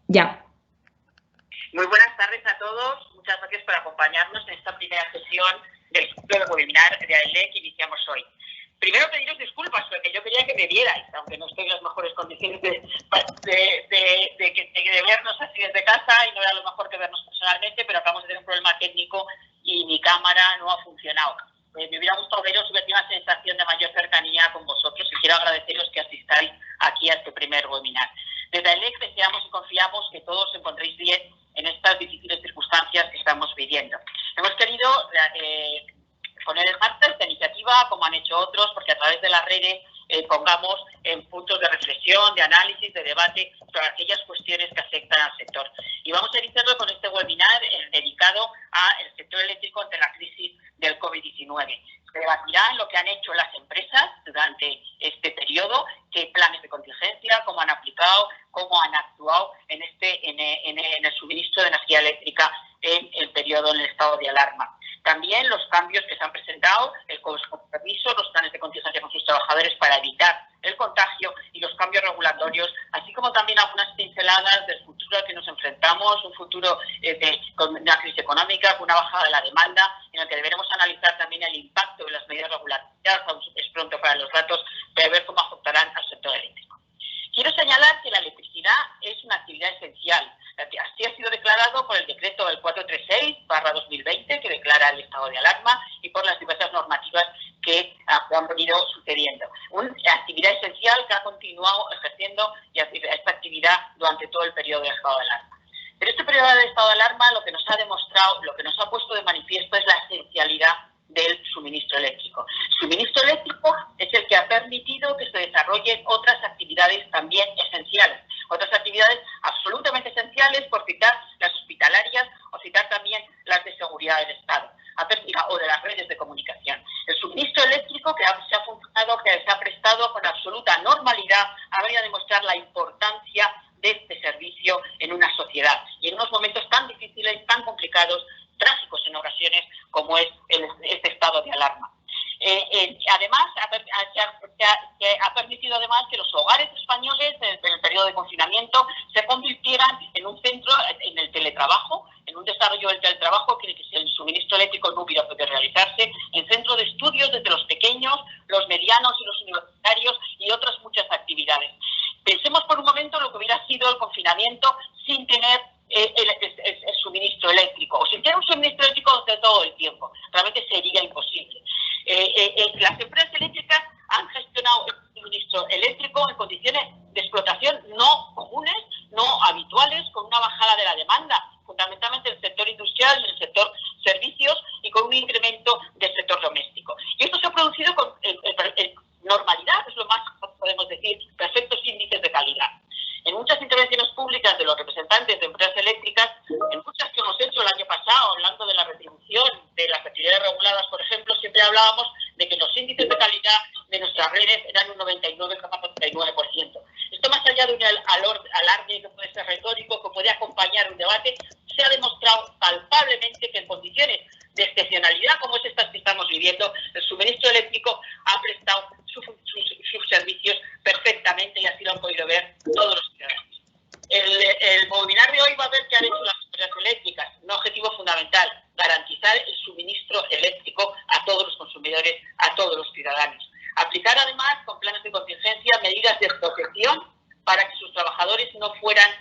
Ya. Muy buenas tardes a todos. Muchas gracias por acompañarnos en esta primera sesión del ciclo de webinar de AELEC que iniciamos hoy. Primero pediros disculpas porque yo quería que me vierais, aunque no estoy en las mejores condiciones de vernos así desde casa y no era lo mejor que vernos personalmente, pero acabamos de tener un problema técnico y mi cámara no ha funcionado. Me hubiera gustado veros y ver una sensación de mayor cercanía con vosotros y quiero agradeceros que asistáis aquí a este primer webinar. Desde AELEC deseamos y confiamos que todos os encontréis bien en estas difíciles circunstancias que estamos viviendo. Hemos querido poner en marcha esta iniciativa, como han hecho otros, porque a través de las redes pongamos en puntos de reflexión, de análisis, de debate sobre aquellas cuestiones que afectan al sector. Y vamos a iniciarlo con este webinar dedicado al sector eléctrico ante la crisis del COVID-19. Se debatirá lo que han hecho las empresas durante este periodo, qué planes de contingencia, cómo han aplicado, cómo han actuado en el suministro de energía eléctrica en el periodo en el estado de alarma. También los cambios que se han presentado, el compromiso, los planes de contingencia con sus trabajadores para evitar el contagio y los cambios regulatorios, así como también algunas pinceladas del futuro al que nos enfrentamos, un futuro con una crisis económica, con una bajada de la demanda, en el que deberemos analizar también el impacto de las medidas regulatorias, aún es pronto para los datos, para ver cómo afectarán al sector eléctrico. Quiero señalar que la electricidad es una actividad esencial. Así ha sido declarado por el decreto del 436/2020, que declara el estado de alarma, y por las diversas normativas que han venido sucediendo. Una actividad esencial que ha continuado ejerciendo esta actividad durante todo el periodo de estado de alarma. Pero este periodo de estado de alarma lo que nos ha demostrado, lo que nos ha puesto de manifiesto es la esencialidad del suministro eléctrico. El suministro eléctrico es el que ha permitido que se desarrollen otras actividades también esenciales, otras actividades absolutamente esenciales, por citar las hospitalarias o citar también las de seguridad del Estado o de las redes de comunicación. El suministro eléctrico que se ha funcionado, que se ha prestado con absoluta normalidad, ha venido a demostrar la importancia de este servicio en una sociedad y en unos momentos tan difíciles, tan complicados, trágicos en ocasiones, como es este estado de alarma. Además, ha permitido además que los hogares españoles en el periodo de confinamiento se convirtieran en un centro en el teletrabajo, en un desarrollo del teletrabajo que el suministro eléctrico no hubiera podido realizarse, en centro de estudios desde los pequeños, los medianos y los universitarios y otras muchas actividades. Pensemos por un momento lo que hubiera sido el confinamiento sin tener el suministro eléctrico, o sin tener un suministro eléctrico de todo el tiempo. Realmente sería imposible. Las empresas eléctricas han gestionado el suministro eléctrico en condiciones de explotación no comunes, no habituales, con una bajada de la demanda, fundamentalmente en el sector industrial y en el sector servicios, y con un incremento del sector doméstico. Y esto se ha producido con normalidad, es lo más podemos decir, perfectos índices de calidad. En muchas intervenciones públicas de los representantes de empresas eléctricas, en muchas que hemos hecho el año pasado, hablando de la retribución de las actividades reguladas, por ejemplo, siempre hablábamos de que los índices de calidad de nuestras redes eran un 99,99%. Esto, más allá de un alarde que puede ser retórico, que puede acompañar un debate, se ha demostrado palpablemente que en condiciones de excepcionalidad como es estas que estamos viviendo, el suministro eléctrico ha prestado sus servicios perfectamente, y así lo han podido ver todos los ciudadanos. El webinar de hoy va a ver qué han hecho las empresas eléctricas. Un objetivo fundamental: garantizar el suministro eléctrico a todos los consumidores, a todos los ciudadanos. Aplicar además con planes de contingencia medidas de protección para que sus trabajadores no fueran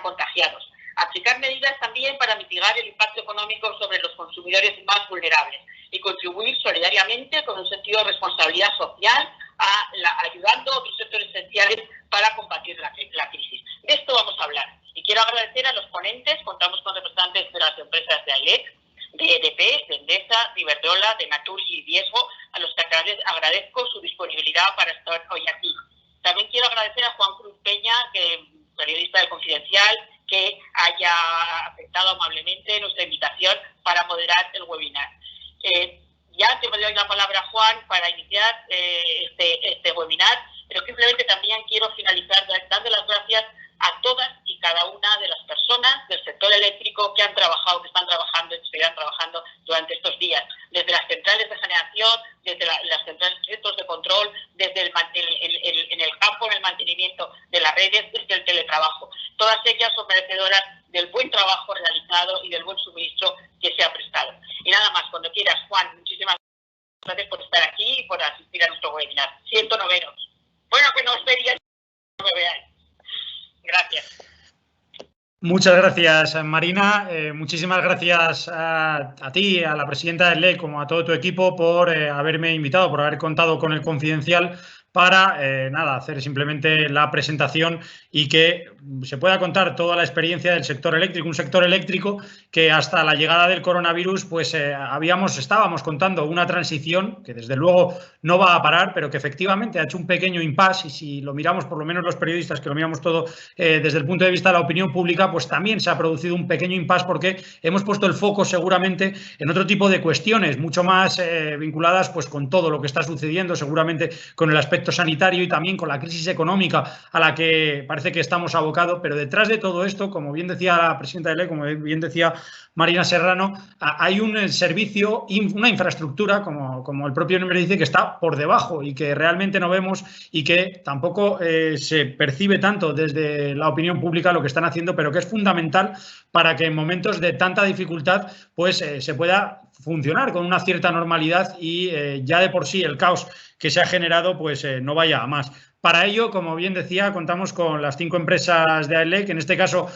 contagiados. Aplicar medidas también para mitigar el impacto económico sobre los consumidores más vulnerables y contribuir solidariamente con un sentido de responsabilidad social, ayudando a otros sectores esenciales para combatir la crisis. De esto vamos a hablar. Y quiero agradecer a los ponentes. Contamos con representantes de las empresas de AELEC, de EDP, de Endesa, de Iberdrola, de Naturgy y Viesgo, a los que agradezco su disponibilidad para estar hoy aquí. También quiero agradecer a Juan Cruz Peña, periodista del Confidencial, que haya aceptado amablemente nuestra invitación para moderar el webinar. Ya te doy la palabra, Juan, para iniciar este webinar, pero simplemente también quiero finalizar dando las gracias a todas y cada una de las personas del sector eléctrico que han trabajado, que están trabajando y que seguirán trabajando durante estos días, desde las centrales de generación, desde las centrales de centros de control, desde en el campo, en el mantenimiento todas ellas son merecedoras del buen trabajo realizado y del buen suministro que se ha prestado. Y nada más, cuando quieras, Juan, muchísimas gracias por estar aquí y por asistir a nuestro webinar. Siento no veros. Bueno, que nos veríais, no me veáis. Gracias. Muchas gracias, Marina. Muchísimas gracias a ti, a la presidenta del LEC, como a todo tu equipo, por haberme invitado, por haber contado con el Confidencial para hacer simplemente la presentación y que se pueda contar toda la experiencia del sector eléctrico, un sector eléctrico que hasta la llegada del coronavirus pues estábamos contando una transición que desde luego no va a parar, pero que efectivamente ha hecho un pequeño impasse, y si lo miramos, por lo menos los periodistas que lo miramos todo desde el punto de vista de la opinión pública, pues también se ha producido un pequeño impasse porque hemos puesto el foco seguramente en otro tipo de cuestiones mucho más vinculadas pues con todo lo que está sucediendo, seguramente con el aspecto sanitario y también con la crisis económica a la que parece que estamos abocados, pero detrás de todo esto, como bien decía la presidenta de LEC, como bien decía Marina Serrano, hay un servicio, una infraestructura, como el propio nombre dice, que está por debajo y que realmente no vemos y que tampoco se percibe tanto desde la opinión pública lo que están haciendo, pero que es fundamental para que en momentos de tanta dificultad pues se pueda funcionar con una cierta normalidad y ya de por sí el caos que se ha generado pues no vaya a más. Para ello, como bien decía, contamos con las 5 empresas de AELEC, que en este caso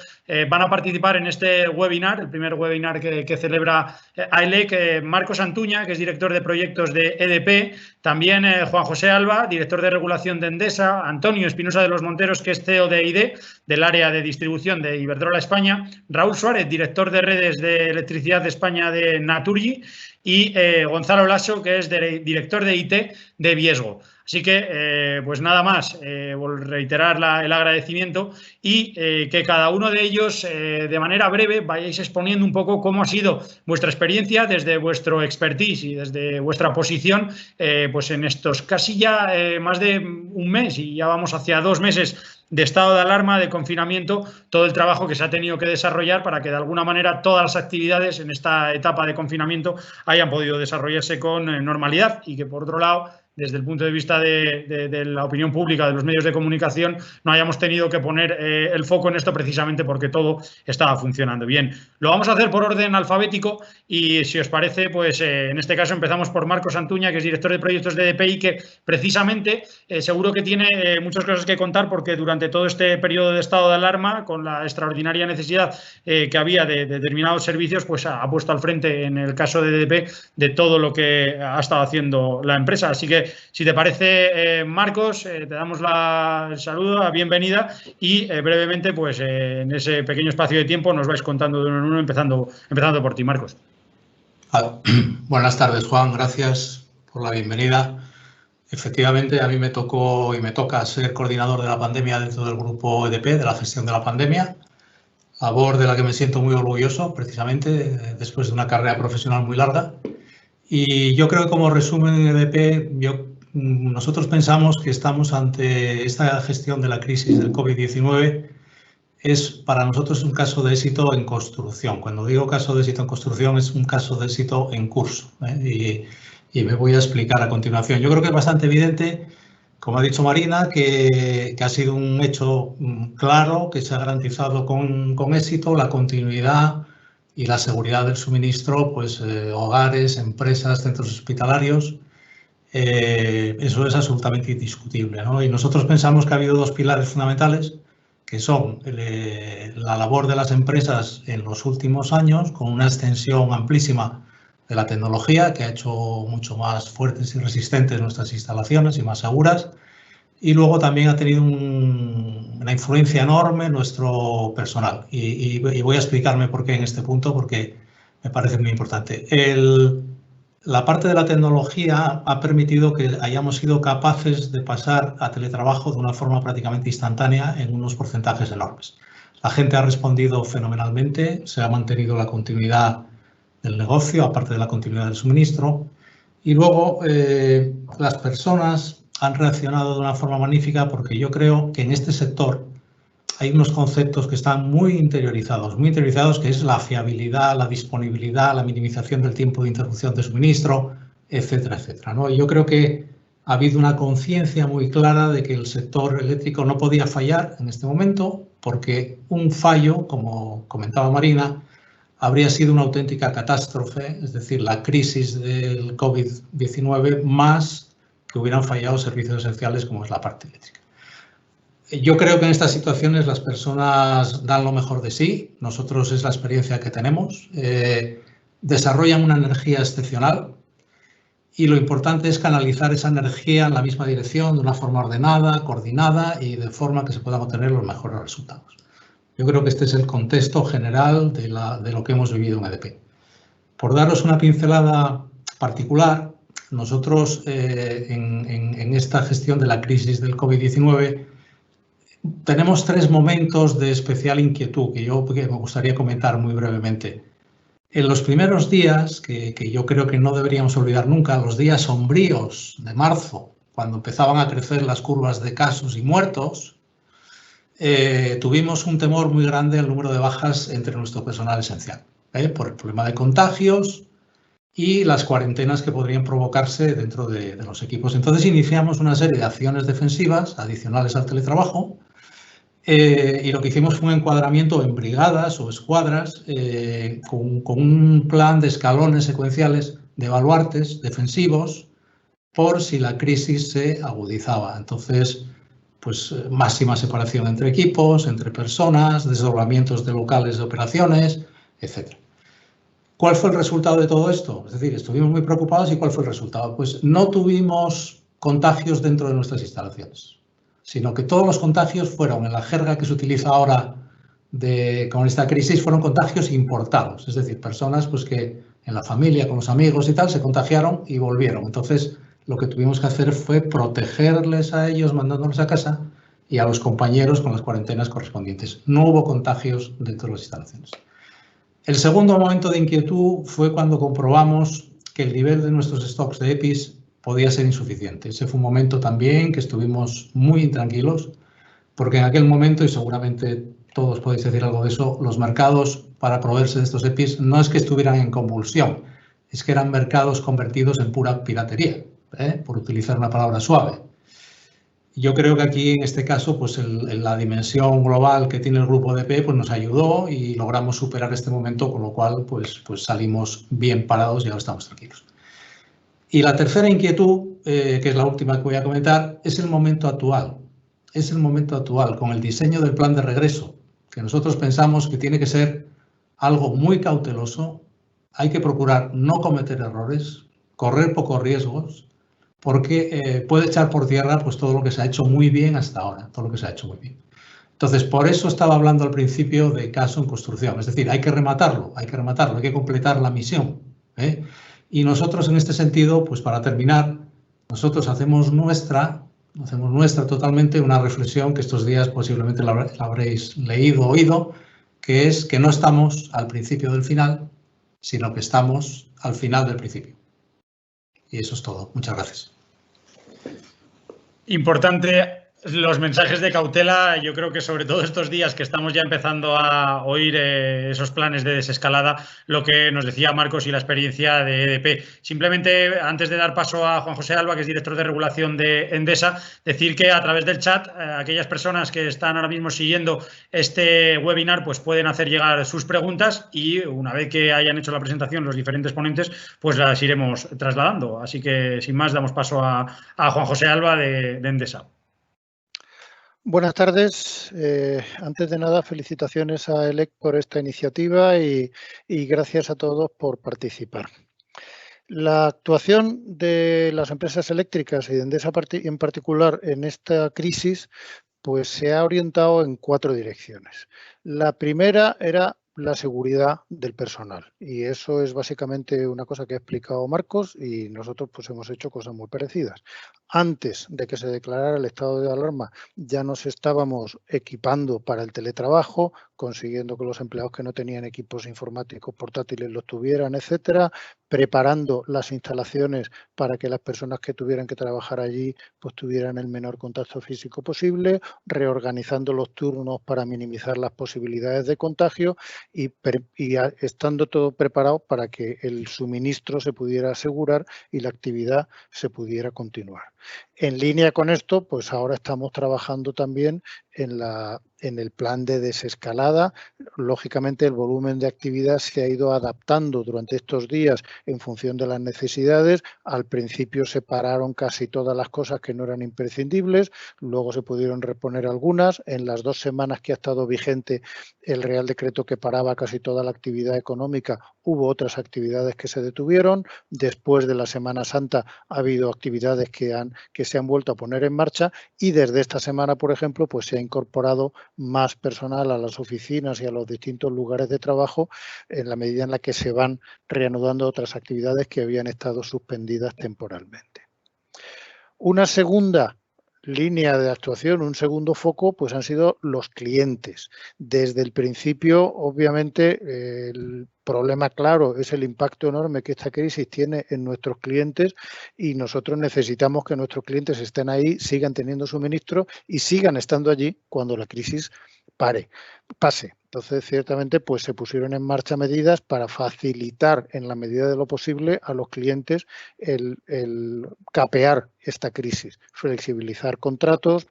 van a participar en este webinar, el primer webinar que celebra AELEC. Marcos Antuña, que es director de proyectos de EDP, también Juan José Alba, director de regulación de Endesa, Antonio Espinosa de los Monteros, que es CEO de ID, del área de distribución de Iberdrola España, Raúl Suárez, director de redes de electricidad de España de Naturgy, y Gonzalo Lasso, que es director de IT de Viesgo. Así que, pues nada más, reiterar el agradecimiento y que cada uno de ellos, de manera breve, vayáis exponiendo un poco cómo ha sido vuestra experiencia desde vuestro expertise y desde vuestra posición, pues en estos casi ya más de un mes y ya vamos hacia 2 meses de estado de alarma, de confinamiento, todo el trabajo que se ha tenido que desarrollar para que de alguna manera todas las actividades en esta etapa de confinamiento hayan podido desarrollarse con normalidad y que, por otro lado, desde el punto de vista de la opinión pública, de los medios de comunicación, no hayamos tenido que poner el foco en esto precisamente porque todo estaba funcionando bien. Lo vamos a hacer por orden alfabético y, si os parece, pues en este caso empezamos por Marcos Antuña, que es director de proyectos de EDP, que precisamente seguro que tiene muchas cosas que contar porque durante todo este periodo de estado de alarma, con la extraordinaria necesidad que había de determinados servicios, pues ha puesto al frente, en el caso de EDP, de todo lo que ha estado haciendo la empresa. Así que, si te parece, Marcos, te damos el saludo, la bienvenida y brevemente, pues en ese pequeño espacio de tiempo nos vais contando de uno en uno, empezando por ti, Marcos. Buenas tardes, Juan. Gracias por la bienvenida. Efectivamente, a mí me tocó y me toca ser coordinador de la pandemia dentro del grupo EDP, de la gestión de la pandemia, labor de la que me siento muy orgulloso, precisamente, después de una carrera profesional muy larga. Y yo creo que, como resumen en EDP, nosotros pensamos que estamos ante esta gestión de la crisis del COVID-19. Es para nosotros un caso de éxito en construcción. Cuando digo caso de éxito en construcción, es un caso de éxito en curso, y me voy a explicar a continuación. Yo creo que es bastante evidente, como ha dicho Marina, que ha sido un hecho claro, que se ha garantizado con éxito la continuidad y la seguridad del suministro, pues hogares, empresas, centros hospitalarios. Eso es absolutamente indiscutible, ¿no? Y nosotros pensamos que ha habido 2 pilares fundamentales, que son la labor de las empresas en los últimos años, con una extensión amplísima de la tecnología, que ha hecho mucho más fuertes y resistentes nuestras instalaciones y más seguras. Y luego también ha tenido una influencia enorme nuestro personal. Y voy a explicarme por qué en este punto, porque me parece muy importante. La parte de la tecnología ha permitido que hayamos sido capaces de pasar a teletrabajo de una forma prácticamente instantánea en unos porcentajes enormes. La gente ha respondido fenomenalmente, se ha mantenido la continuidad del negocio, aparte de la continuidad del suministro. Y luego las personas han reaccionado de una forma magnífica, porque yo creo que en este sector hay unos conceptos que están muy interiorizados, que es la fiabilidad, la disponibilidad, la minimización del tiempo de interrupción de suministro, etcétera, etcétera, ¿no? Y yo creo que ha habido una conciencia muy clara de que el sector eléctrico no podía fallar en este momento porque un fallo, como comentaba Marina, habría sido una auténtica catástrofe, es decir, la crisis del COVID-19 más que hubieran fallado servicios esenciales como es la parte eléctrica. Yo creo que en estas situaciones las personas dan lo mejor de sí, nosotros es la experiencia que tenemos, desarrollan una energía excepcional y lo importante es canalizar esa energía en la misma dirección de una forma ordenada, coordinada y de forma que se puedan obtener los mejores resultados. Yo creo que este es el contexto general de lo que hemos vivido en EDP. Por daros una pincelada particular, nosotros en esta gestión de la crisis del COVID-19 tenemos 3 momentos de especial inquietud que me gustaría comentar muy brevemente. En los primeros días, que yo creo que no deberíamos olvidar nunca, los días sombríos de marzo, cuando empezaban a crecer las curvas de casos y muertos, tuvimos un temor muy grande al número de bajas entre nuestro personal esencial, por el problema de contagios y las cuarentenas que podrían provocarse dentro de los equipos. Entonces iniciamos una serie de acciones defensivas adicionales al teletrabajo y lo que hicimos fue un encuadramiento en brigadas o escuadras con un plan de escalones secuenciales de baluartes defensivos por si la crisis se agudizaba. Entonces, pues máxima separación entre equipos, entre personas, desdoblamientos de locales de operaciones, etc. ¿Cuál fue el resultado de todo esto? Es decir, estuvimos muy preocupados y ¿cuál fue el resultado? Pues no tuvimos contagios dentro de nuestras instalaciones, sino que todos los contagios fueron, en la jerga que se utiliza ahora con esta crisis, fueron contagios importados, es decir, personas pues, que en la familia, con los amigos y tal, se contagiaron y volvieron. Entonces, lo que tuvimos que hacer fue protegerles a ellos, mandándolos a casa, y a los compañeros con las cuarentenas correspondientes. No hubo contagios dentro de las instalaciones. El segundo momento de inquietud fue cuando comprobamos que el nivel de nuestros stocks de EPIs podía ser insuficiente. Ese fue un momento también que estuvimos muy intranquilos, porque en aquel momento, y seguramente todos podéis decir algo de eso, los mercados para proveerse de estos EPIs no es que estuvieran en convulsión, es que eran mercados convertidos en pura piratería, por utilizar una palabra suave. Yo creo que aquí, en este caso, pues la dimensión global que tiene el grupo EDP pues nos ayudó y logramos superar este momento, con lo cual pues salimos bien parados y ahora estamos tranquilos. Y la tercera inquietud, que es la última que voy a comentar, es el momento actual. Es el momento actual, con el diseño del plan de regreso, que nosotros pensamos que tiene que ser algo muy cauteloso. Hay que procurar no cometer errores, correr pocos riesgos, porque puede echar por tierra pues, todo lo que se ha hecho muy bien hasta ahora, todo lo que se ha hecho muy bien. Entonces, por eso estaba hablando al principio de caso en construcción. Es decir, hay que rematarlo, hay que completar la misión. Y nosotros, en este sentido, pues para terminar, nosotros hacemos nuestra totalmente una reflexión que estos días posiblemente la habréis leído o oído, que es que no estamos al principio del final, sino que estamos al final del principio. Y eso es todo. Muchas gracias. Importante los mensajes de cautela. Yo creo que sobre todo estos días que estamos ya empezando a oír esos planes de desescalada, lo que nos decía Marcos y la experiencia de EDP. Simplemente, antes de dar paso a Juan José Alba, que es director de regulación de Endesa, decir que a través del chat, aquellas personas que están ahora mismo siguiendo este webinar, pues pueden hacer llegar sus preguntas y una vez que hayan hecho la presentación los diferentes ponentes, pues las iremos trasladando. Así que, sin más, damos paso a Juan José Alba de Endesa. Buenas tardes. Antes de nada, felicitaciones a ELEC por esta iniciativa y gracias a todos por participar. La actuación de las empresas eléctricas y de Endesa en particular en esta crisis pues se ha orientado en 4 direcciones. La primera era la seguridad del personal y eso es básicamente una cosa que ha explicado Marcos y nosotros pues hemos hecho cosas muy parecidas. Antes de que se declarara el estado de alarma ya nos estábamos equipando para el teletrabajo, consiguiendo que los empleados que no tenían equipos informáticos portátiles los tuvieran, etcétera, preparando las instalaciones para que las personas que tuvieran que trabajar allí pues tuvieran el menor contacto físico posible, reorganizando los turnos para minimizar las posibilidades de contagio y estando todo preparado para que el suministro se pudiera asegurar y la actividad se pudiera continuar. En línea con esto, pues ahora estamos trabajando también en la en el plan de desescalada. Lógicamente, el volumen de actividad se ha ido adaptando durante estos días en función de las necesidades. Al principio se pararon casi todas las cosas que no eran imprescindibles, luego se pudieron reponer algunas. En las 2 semanas que ha estado vigente el Real Decreto que paraba casi toda la actividad económica, hubo otras actividades que se detuvieron. Después de la Semana Santa ha habido actividades que se han vuelto a poner en marcha, y desde esta semana, por ejemplo, pues se ha incorporado más personal a las oficinas y a los distintos lugares de trabajo en la medida en la que se van reanudando otras actividades que habían estado suspendidas temporalmente. Una segunda línea de actuación, un segundo foco, pues han sido los clientes. Desde el principio, obviamente, el problema claro es el impacto enorme que esta crisis tiene en nuestros clientes, y nosotros necesitamos que nuestros clientes estén ahí, sigan teniendo suministro y sigan estando allí cuando la crisis pase. Entonces, ciertamente, pues se pusieron en marcha medidas para facilitar, en la medida de lo posible, a los clientes el capear esta crisis, flexibilizar contratos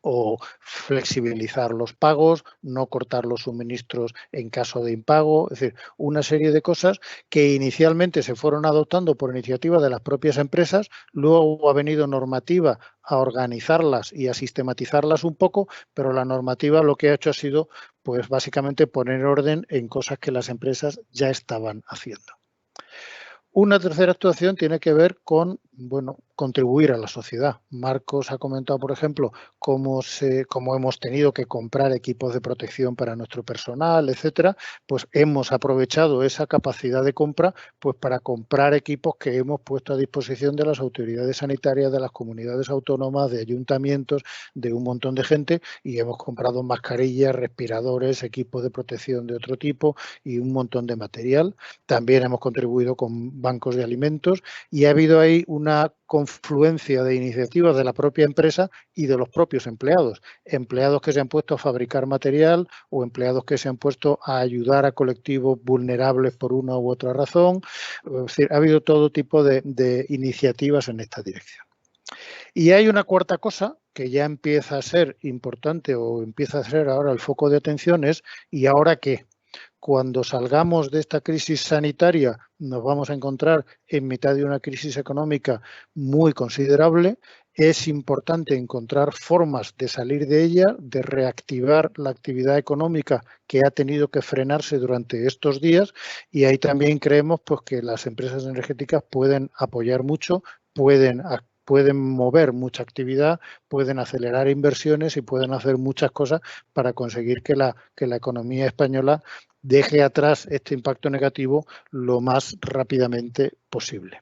o flexibilizar los pagos, no cortar los suministros en caso de impago, es decir, una serie de cosas que inicialmente se fueron adoptando por iniciativa de las propias empresas, luego ha venido normativa a organizarlas y a sistematizarlas un poco, pero la normativa lo que ha hecho ha sido, pues básicamente, poner orden en cosas que las empresas ya estaban haciendo. Una tercera actuación tiene que ver con, bueno, contribuir a la sociedad. Marcos ha comentado, por ejemplo, cómo hemos tenido que comprar equipos de protección para nuestro personal, etcétera. Pues hemos aprovechado esa capacidad de compra, pues para comprar equipos que hemos puesto a disposición de las autoridades sanitarias, de las comunidades autónomas, de ayuntamientos, de un montón de gente, y hemos comprado mascarillas, respiradores, equipos de protección de otro tipo y un montón de material. También hemos contribuido con bancos de alimentos, y ha habido ahí una confluencia de iniciativas de la propia empresa y de los propios empleados. Empleados que se han puesto a fabricar material o empleados que se han puesto a ayudar a colectivos vulnerables por una u otra razón. Es decir, ha habido todo tipo de iniciativas en esta dirección. Y hay una cuarta cosa que ya empieza a ser importante, o empieza a ser ahora el foco de atención, es ¿y ahora qué? Cuando salgamos de esta crisis sanitaria nos vamos a encontrar en mitad de una crisis económica muy considerable. Es importante encontrar formas de salir de ella, de reactivar la actividad económica que ha tenido que frenarse durante estos días, y ahí también creemos, pues, que las empresas energéticas pueden apoyar mucho, pueden mover mucha actividad, pueden acelerar inversiones y pueden hacer muchas cosas para conseguir que la economía española deje atrás este impacto negativo lo más rápidamente posible.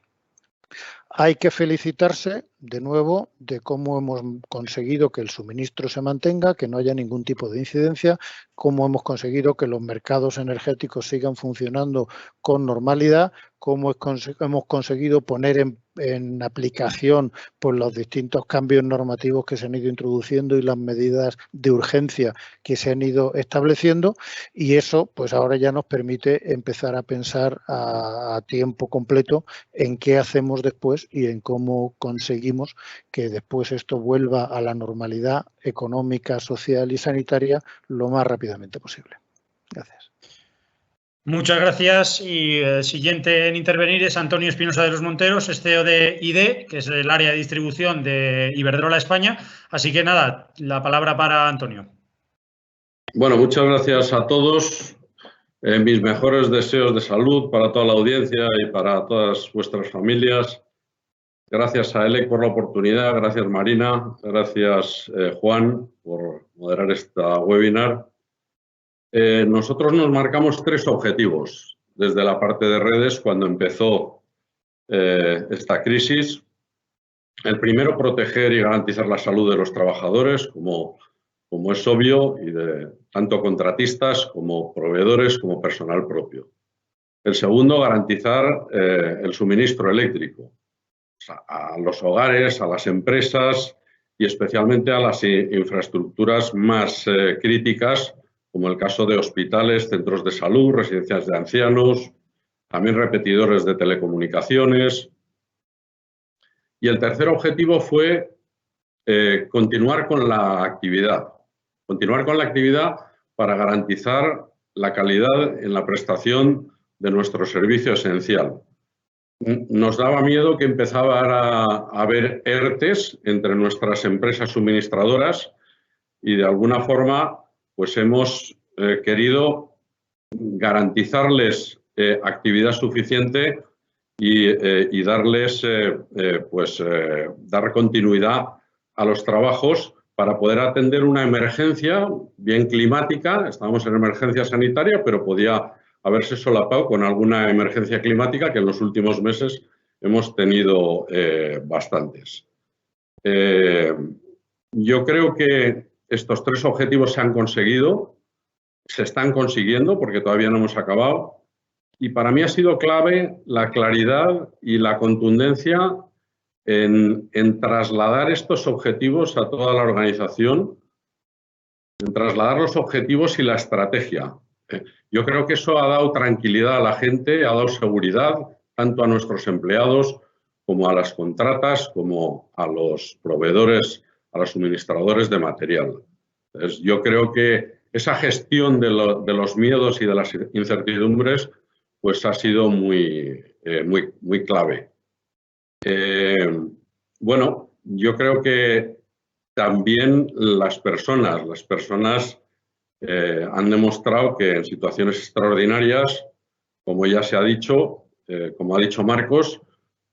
Hay que felicitarse de nuevo de cómo hemos conseguido que el suministro se mantenga, que no haya ningún tipo de incidencia, cómo hemos conseguido que los mercados energéticos sigan funcionando con normalidad, cómo hemos conseguido poner en aplicación, pues, los distintos cambios normativos que se han ido introduciendo y las medidas de urgencia que se han ido estableciendo, y eso, pues, ahora ya nos permite empezar a pensar a tiempo completo en qué hacemos después y en cómo conseguimos que después esto vuelva a la normalidad económica, social y sanitaria lo más rápidamente posible. Gracias. Muchas gracias. Y el siguiente en intervenir es Antonio Espinosa de los Monteros, CEO de ID, que es el área de distribución de Iberdrola España. Así que nada, la palabra para Antonio. Bueno, muchas gracias a todos. Mis mejores deseos de salud para toda la audiencia y para todas vuestras familias. Gracias a ELEC por la oportunidad, gracias Marina, gracias Juan por moderar esta webinar. Nosotros nos marcamos 3 objetivos desde la parte de redes cuando empezó esta crisis. El primero, proteger y garantizar la salud de los trabajadores, como es obvio, y de tanto contratistas como proveedores como personal propio. El segundo, garantizar el suministro eléctrico a los hogares, a las empresas y especialmente a las infraestructuras más críticas, como el caso de hospitales, centros de salud, residencias de ancianos, también repetidores de telecomunicaciones. Y el tercer objetivo fue continuar con la actividad. continuar con la actividad para garantizar la calidad en la prestación de nuestro servicio esencial. Nos daba miedo que empezaba a haber ERTEs entre nuestras empresas suministradoras y de alguna forma pues hemos querido garantizarles actividad suficiente y darles dar continuidad a los trabajos para poder atender una emergencia bien climática. Estábamos en emergencia sanitaria, pero podía haberse solapado con alguna emergencia climática que en los últimos meses hemos tenido bastantes. Yo creo que estos 3 objetivos se han conseguido, se están consiguiendo porque todavía no hemos acabado. Y para mí ha sido clave la claridad y la contundencia en trasladar estos objetivos a toda la organización, en trasladar los objetivos y la estrategia. Yo creo que eso ha dado tranquilidad a la gente, ha dado seguridad tanto a nuestros empleados como a las contratas, como a los proveedores, a los suministradores de material. Entonces, yo creo que esa gestión de los miedos y de las incertidumbres pues ha sido muy clave. Bueno, yo creo que también las personas han demostrado que en situaciones extraordinarias, como ya se ha dicho, como ha dicho Marcos,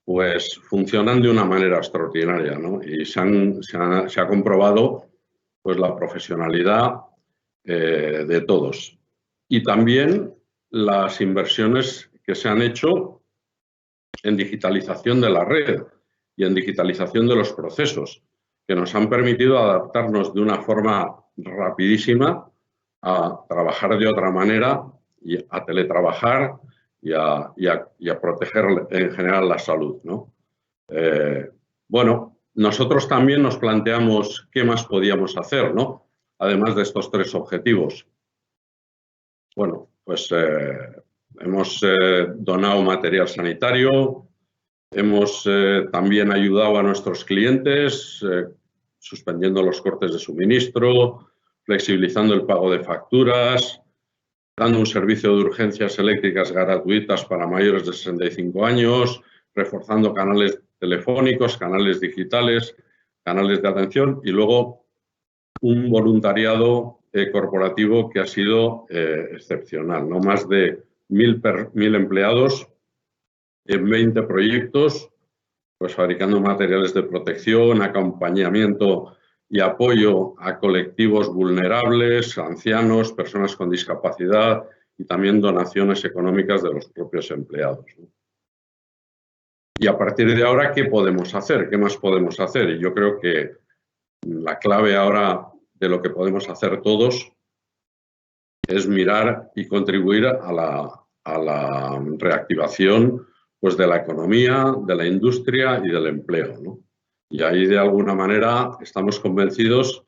pues funcionan de una manera extraordinaria, ¿no? Y se ha comprobado pues la profesionalidad de todos. Y también las inversiones que se han hecho en digitalización de la red y en digitalización de los procesos, que nos han permitido adaptarnos de una forma rapidísima a trabajar de otra manera y a teletrabajar y a proteger en general la salud, ¿no? Bueno, nosotros también nos planteamos qué más podíamos hacer, ¿no? Además de estos 3 objetivos. Bueno, pues hemos donado material sanitario, hemos también ayudado a nuestros clientes suspendiendo los cortes de suministro, flexibilizando el pago de facturas, dando un servicio de urgencias eléctricas gratuitas para mayores de 65 años, reforzando canales telefónicos, canales digitales, canales de atención y luego un voluntariado corporativo que ha sido excepcional, ¿no? Más de 1.000 empleados en 20 proyectos, pues fabricando materiales de protección, acompañamiento y apoyo a colectivos vulnerables, ancianos, personas con discapacidad y también donaciones económicas de los propios empleados, ¿no? Y a partir de ahora, ¿qué podemos hacer? ¿Qué más podemos hacer? Y yo creo que la clave ahora de lo que podemos hacer todos es mirar y contribuir a la reactivación pues, de la economía, de la industria y del empleo, ¿no? Y ahí, de alguna manera, estamos convencidos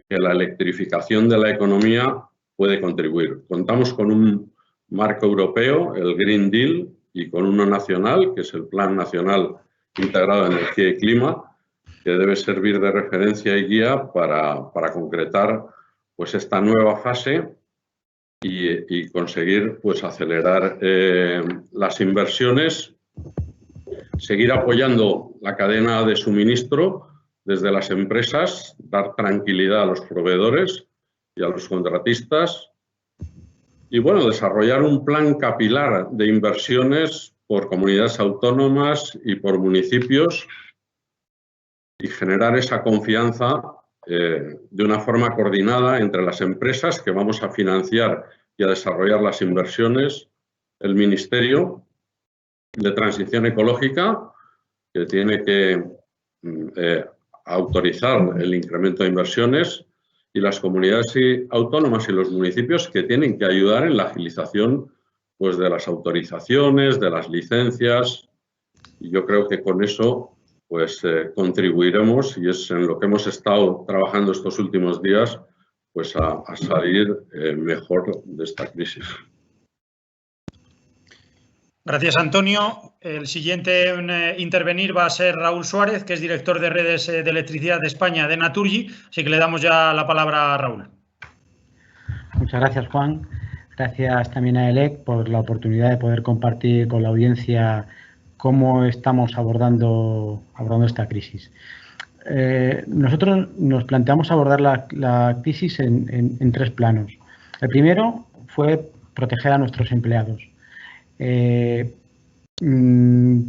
que la electrificación de la economía puede contribuir. Contamos con un marco europeo, el Green Deal, y con uno nacional, que es el Plan Nacional Integrado de Energía y Clima, que debe servir de referencia y guía para concretar pues, esta nueva fase y conseguir pues, acelerar las inversiones, seguir apoyando la cadena de suministro desde las empresas, dar tranquilidad a los proveedores y a los contratistas y, bueno, desarrollar un plan capilar de inversiones por comunidades autónomas y por municipios y generar esa confianza de una forma coordinada entre las empresas que vamos a financiar y a desarrollar las inversiones, el Ministerio de Transición Ecológica, que tiene que autorizar el incremento de inversiones, y las comunidades autónomas y los municipios que tienen que ayudar en la agilización pues, de las autorizaciones, de las licencias. Y yo creo que con eso pues, contribuiremos, y es en lo que hemos estado trabajando estos últimos días, pues, a salir mejor de esta crisis. Gracias, Antonio. El siguiente en intervenir va a ser Raúl Suárez, que es director de redes de electricidad de España de Naturgy. Así que le damos ya la palabra a Raúl. Muchas gracias, Juan. Gracias también a ELEC por la oportunidad de poder compartir con la audiencia cómo estamos abordando esta crisis. Nosotros nos planteamos abordar la crisis en 3 planos. El primero fue proteger a nuestros empleados.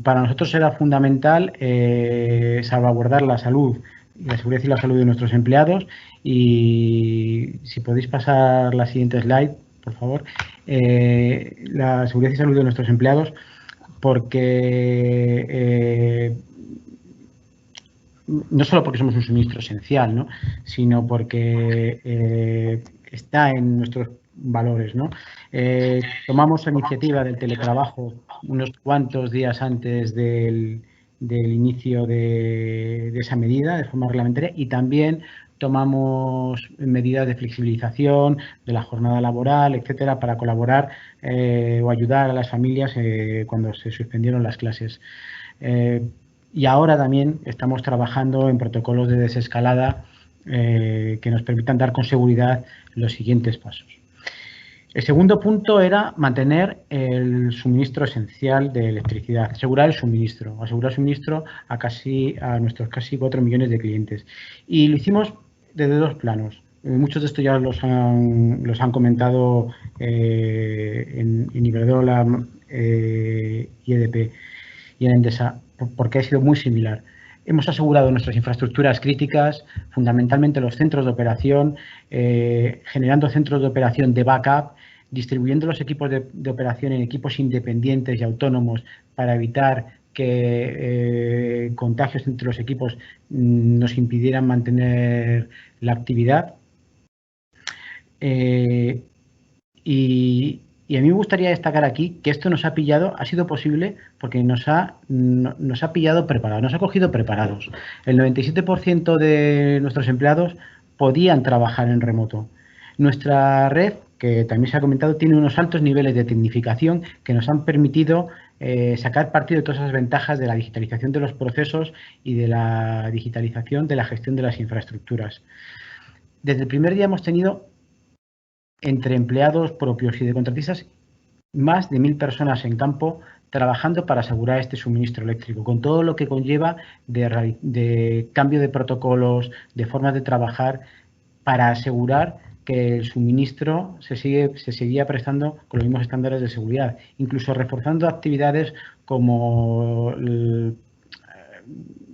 Para nosotros era fundamental salvaguardar la salud, la seguridad y la salud de nuestros empleados. Y si podéis pasar la siguiente slide, por favor. La seguridad y salud de nuestros empleados, porque no solo porque somos un suministro esencial, ¿no?, sino porque está en nuestros valores, ¿no? Tomamos la iniciativa del teletrabajo unos cuantos días antes del inicio de esa medida de forma reglamentaria, y también tomamos medidas de flexibilización de la jornada laboral, etcétera, para colaborar o ayudar a las familias cuando se suspendieron las clases. Y ahora también estamos trabajando en protocolos de desescalada que nos permitan dar con seguridad los siguientes pasos. El segundo punto era mantener el suministro esencial de electricidad, asegurar el suministro a nuestros casi 4 millones de clientes. Y lo hicimos desde 2 planos. Muchos de estos ya los han comentado en Iberdrola, y EDP y en Endesa, porque ha sido muy similar. Hemos asegurado nuestras infraestructuras críticas, fundamentalmente los centros de operación, generando centros de operación de backup, distribuyendo los equipos de operación en equipos independientes y autónomos para evitar que contagios entre los equipos nos impidieran mantener la actividad. Y a mí me gustaría destacar aquí que esto nos ha pillado, ha sido posible porque nos ha pillado preparados, nos ha cogido preparados. El 97% de nuestros empleados podían trabajar en remoto. Nuestra red, que también se ha comentado, tiene unos altos niveles de tecnificación que nos han permitido sacar partido de todas esas ventajas de la digitalización de los procesos y de la digitalización de la gestión de las infraestructuras. Desde el primer día hemos tenido, entre empleados propios y de contratistas, más de 1000 personas en campo trabajando para asegurar este suministro eléctrico, con todo lo que conlleva de cambio de protocolos, de formas de trabajar, para asegurar que el suministro se seguía prestando con los mismos estándares de seguridad, incluso reforzando actividades como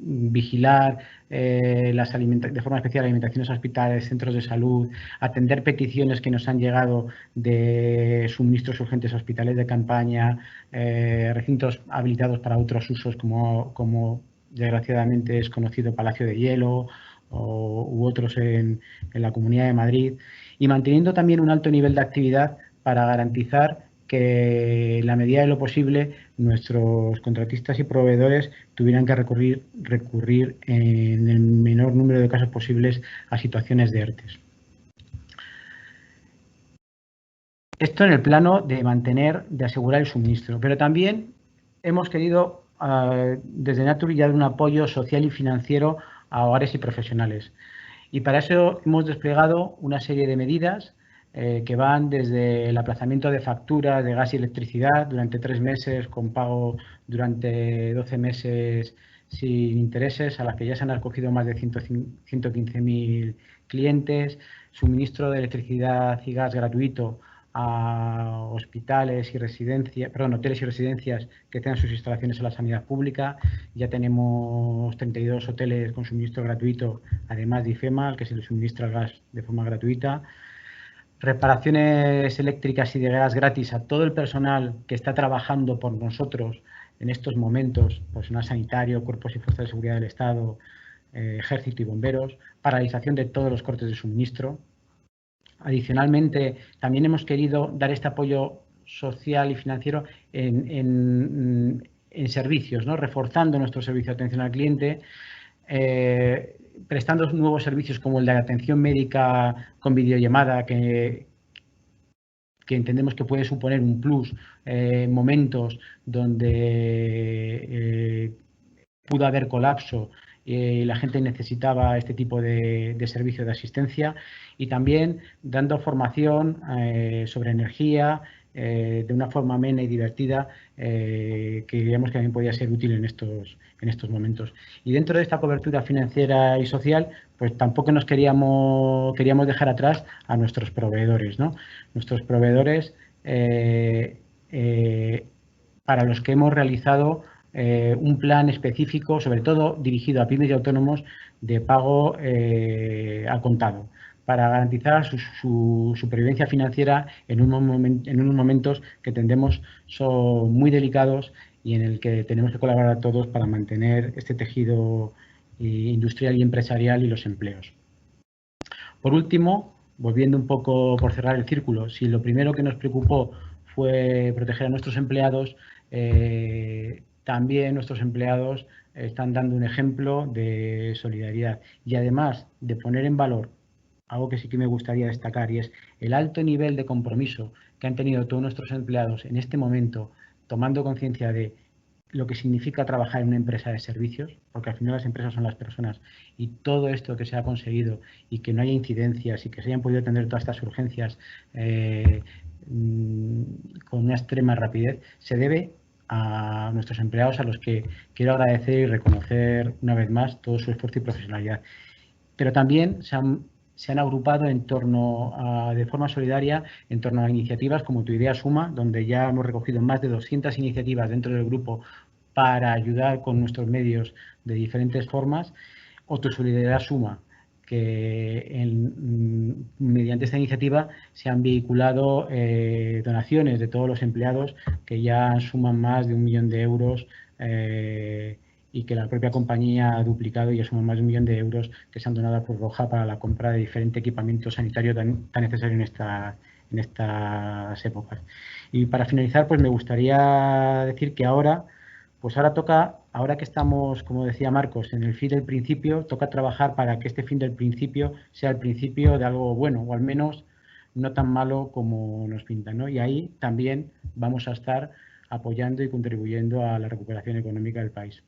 vigilar de forma especial alimentaciones a hospitales, centros de salud, atender peticiones que nos han llegado de suministros urgentes a hospitales de campaña, recintos habilitados para otros usos como desgraciadamente es conocido Palacio de Hielo u otros en la Comunidad de Madrid, y manteniendo también un alto nivel de actividad para garantizar que en la medida de lo posible nuestros contratistas y proveedores tuvieran que recurrir en el menor número de casos posibles a situaciones de ERTES. Esto en el plano de asegurar el suministro, pero también hemos querido desde Naturgy dar un apoyo social y financiero a hogares y profesionales. Y para eso hemos desplegado una serie de medidas que van desde el aplazamiento de facturas de gas y electricidad durante 3 meses con pago durante 12 meses sin intereses, a las que ya se han acogido más de 115.000 clientes, suministro de electricidad y gas gratuito a hoteles y residencias que tengan sus instalaciones en la sanidad pública. Ya tenemos 32 hoteles con suministro gratuito, además de IFEMA, al que se le suministra el gas de forma gratuita. Reparaciones eléctricas y de gas gratis a todo el personal que está trabajando por nosotros en estos momentos, personal sanitario, cuerpos y fuerzas de seguridad del Estado, ejército y bomberos. Paralización de todos los cortes de suministro. Adicionalmente, también hemos querido dar este apoyo social y financiero en servicios, ¿no?, reforzando nuestro servicio de atención al cliente, prestando nuevos servicios como el de atención médica con videollamada, que entendemos que puede suponer un plus en momentos donde pudo haber colapso la gente necesitaba este tipo de servicio de asistencia, y también dando formación sobre energía de una forma amena y divertida, que creíamos que también podía ser útil en estos momentos. Y dentro de esta cobertura financiera y social, pues tampoco nos queríamos dejar atrás a nuestros proveedores, ¿no? Nuestros proveedores para los que hemos realizado un plan específico, sobre todo dirigido a pymes y autónomos, de pago a contado, para garantizar su supervivencia financiera en unos momentos que entendemos son muy delicados y en el que tenemos que colaborar todos para mantener este tejido industrial y empresarial y los empleos. Por último, volviendo un poco por cerrar el círculo, si lo primero que nos preocupó fue proteger a nuestros empleados, también nuestros empleados están dando un ejemplo de solidaridad y además de poner en valor algo que sí que me gustaría destacar, y es el alto nivel de compromiso que han tenido todos nuestros empleados en este momento, tomando conciencia de lo que significa trabajar en una empresa de servicios, porque al final las empresas son las personas, y todo esto que se ha conseguido y que no haya incidencias y que se hayan podido atender todas estas urgencias con una extrema rapidez, se debe a nuestros empleados, a los que quiero agradecer y reconocer una vez más todo su esfuerzo y profesionalidad. Pero también se han agrupado en torno de forma solidaria en torno a iniciativas como Tu Idea Suma, donde ya hemos recogido más de 200 iniciativas dentro del grupo para ayudar con nuestros medios de diferentes formas, o Tu Solidaridad Suma, que mediante esta iniciativa se han vehiculado donaciones de todos los empleados, que ya suman más de 1 millón de euros, y que la propia compañía ha duplicado, y suman más de 1 millón de euros que se han donado a Cruz Roja para la compra de diferente equipamiento sanitario tan necesario en estas épocas. Y para finalizar, pues me gustaría decir que ahora que estamos, como decía Marcos, en el fin del principio, toca trabajar para que este fin del principio sea el principio de algo bueno, o al menos no tan malo como nos pintan, ¿no? Y ahí también vamos a estar apoyando y contribuyendo a la recuperación económica del país.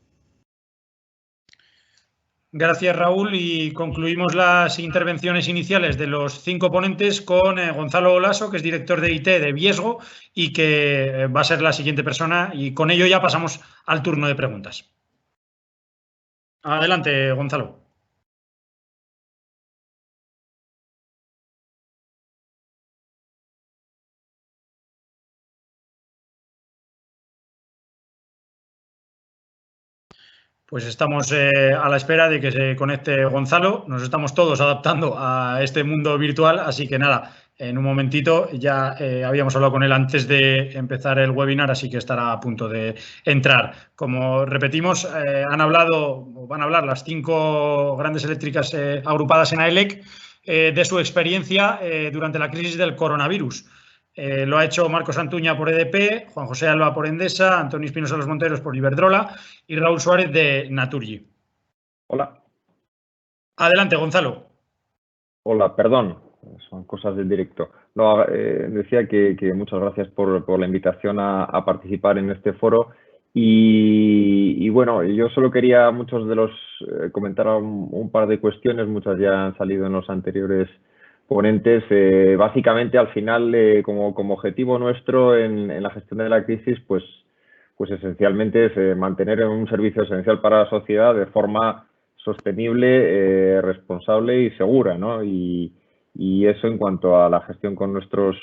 Gracias, Raúl, y concluimos las intervenciones iniciales de los 5 ponentes con Gonzalo Olaso, que es director de IT de Viesgo y que va a ser la siguiente persona, y con ello ya pasamos al turno de preguntas. Adelante, Gonzalo. Pues estamos a la espera de que se conecte Gonzalo. Nos estamos todos adaptando a este mundo virtual, así que nada, en un momentito ya habíamos hablado con él antes de empezar el webinar, así que estará a punto de entrar. Como repetimos, van a hablar las 5 grandes eléctricas agrupadas en AELEC de su experiencia durante la crisis del coronavirus. Lo ha hecho Marcos Antuña por EDP, Juan José Alba por Endesa, Antonio Espinosa Los Monteros por Iberdrola y Raúl Suárez de Naturgy. Hola. Adelante, Gonzalo. Hola, perdón, son cosas del directo. No, decía que muchas gracias por la invitación a participar en este foro. Y bueno, yo solo quería comentar un par de cuestiones, muchas ya han salido en los anteriores ponentes. Básicamente, al final, como objetivo nuestro en la gestión de la crisis, pues esencialmente es mantener un servicio esencial para la sociedad de forma sostenible, responsable y segura, ¿no? Y eso en cuanto a la gestión con nuestros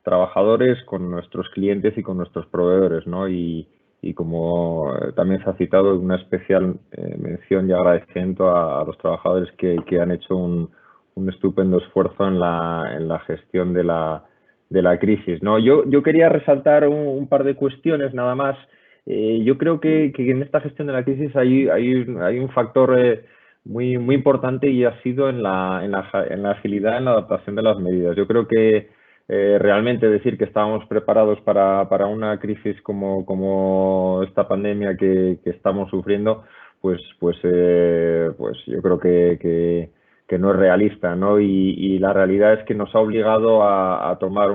trabajadores, con nuestros clientes y con nuestros proveedores, ¿no? Y como también se ha citado, una especial mención y agradecimiento a los trabajadores que han hecho un estupendo esfuerzo en la gestión de la crisis, ¿no? Yo quería resaltar un par de cuestiones nada más. Yo creo que en esta gestión de la crisis hay un factor muy importante, y ha sido en la agilidad, en la adaptación de las medidas. Yo creo que realmente decir que estábamos preparados para una crisis como esta pandemia que estamos sufriendo, pues yo creo que no es realista, ¿no? Y la realidad es que nos ha obligado a tomar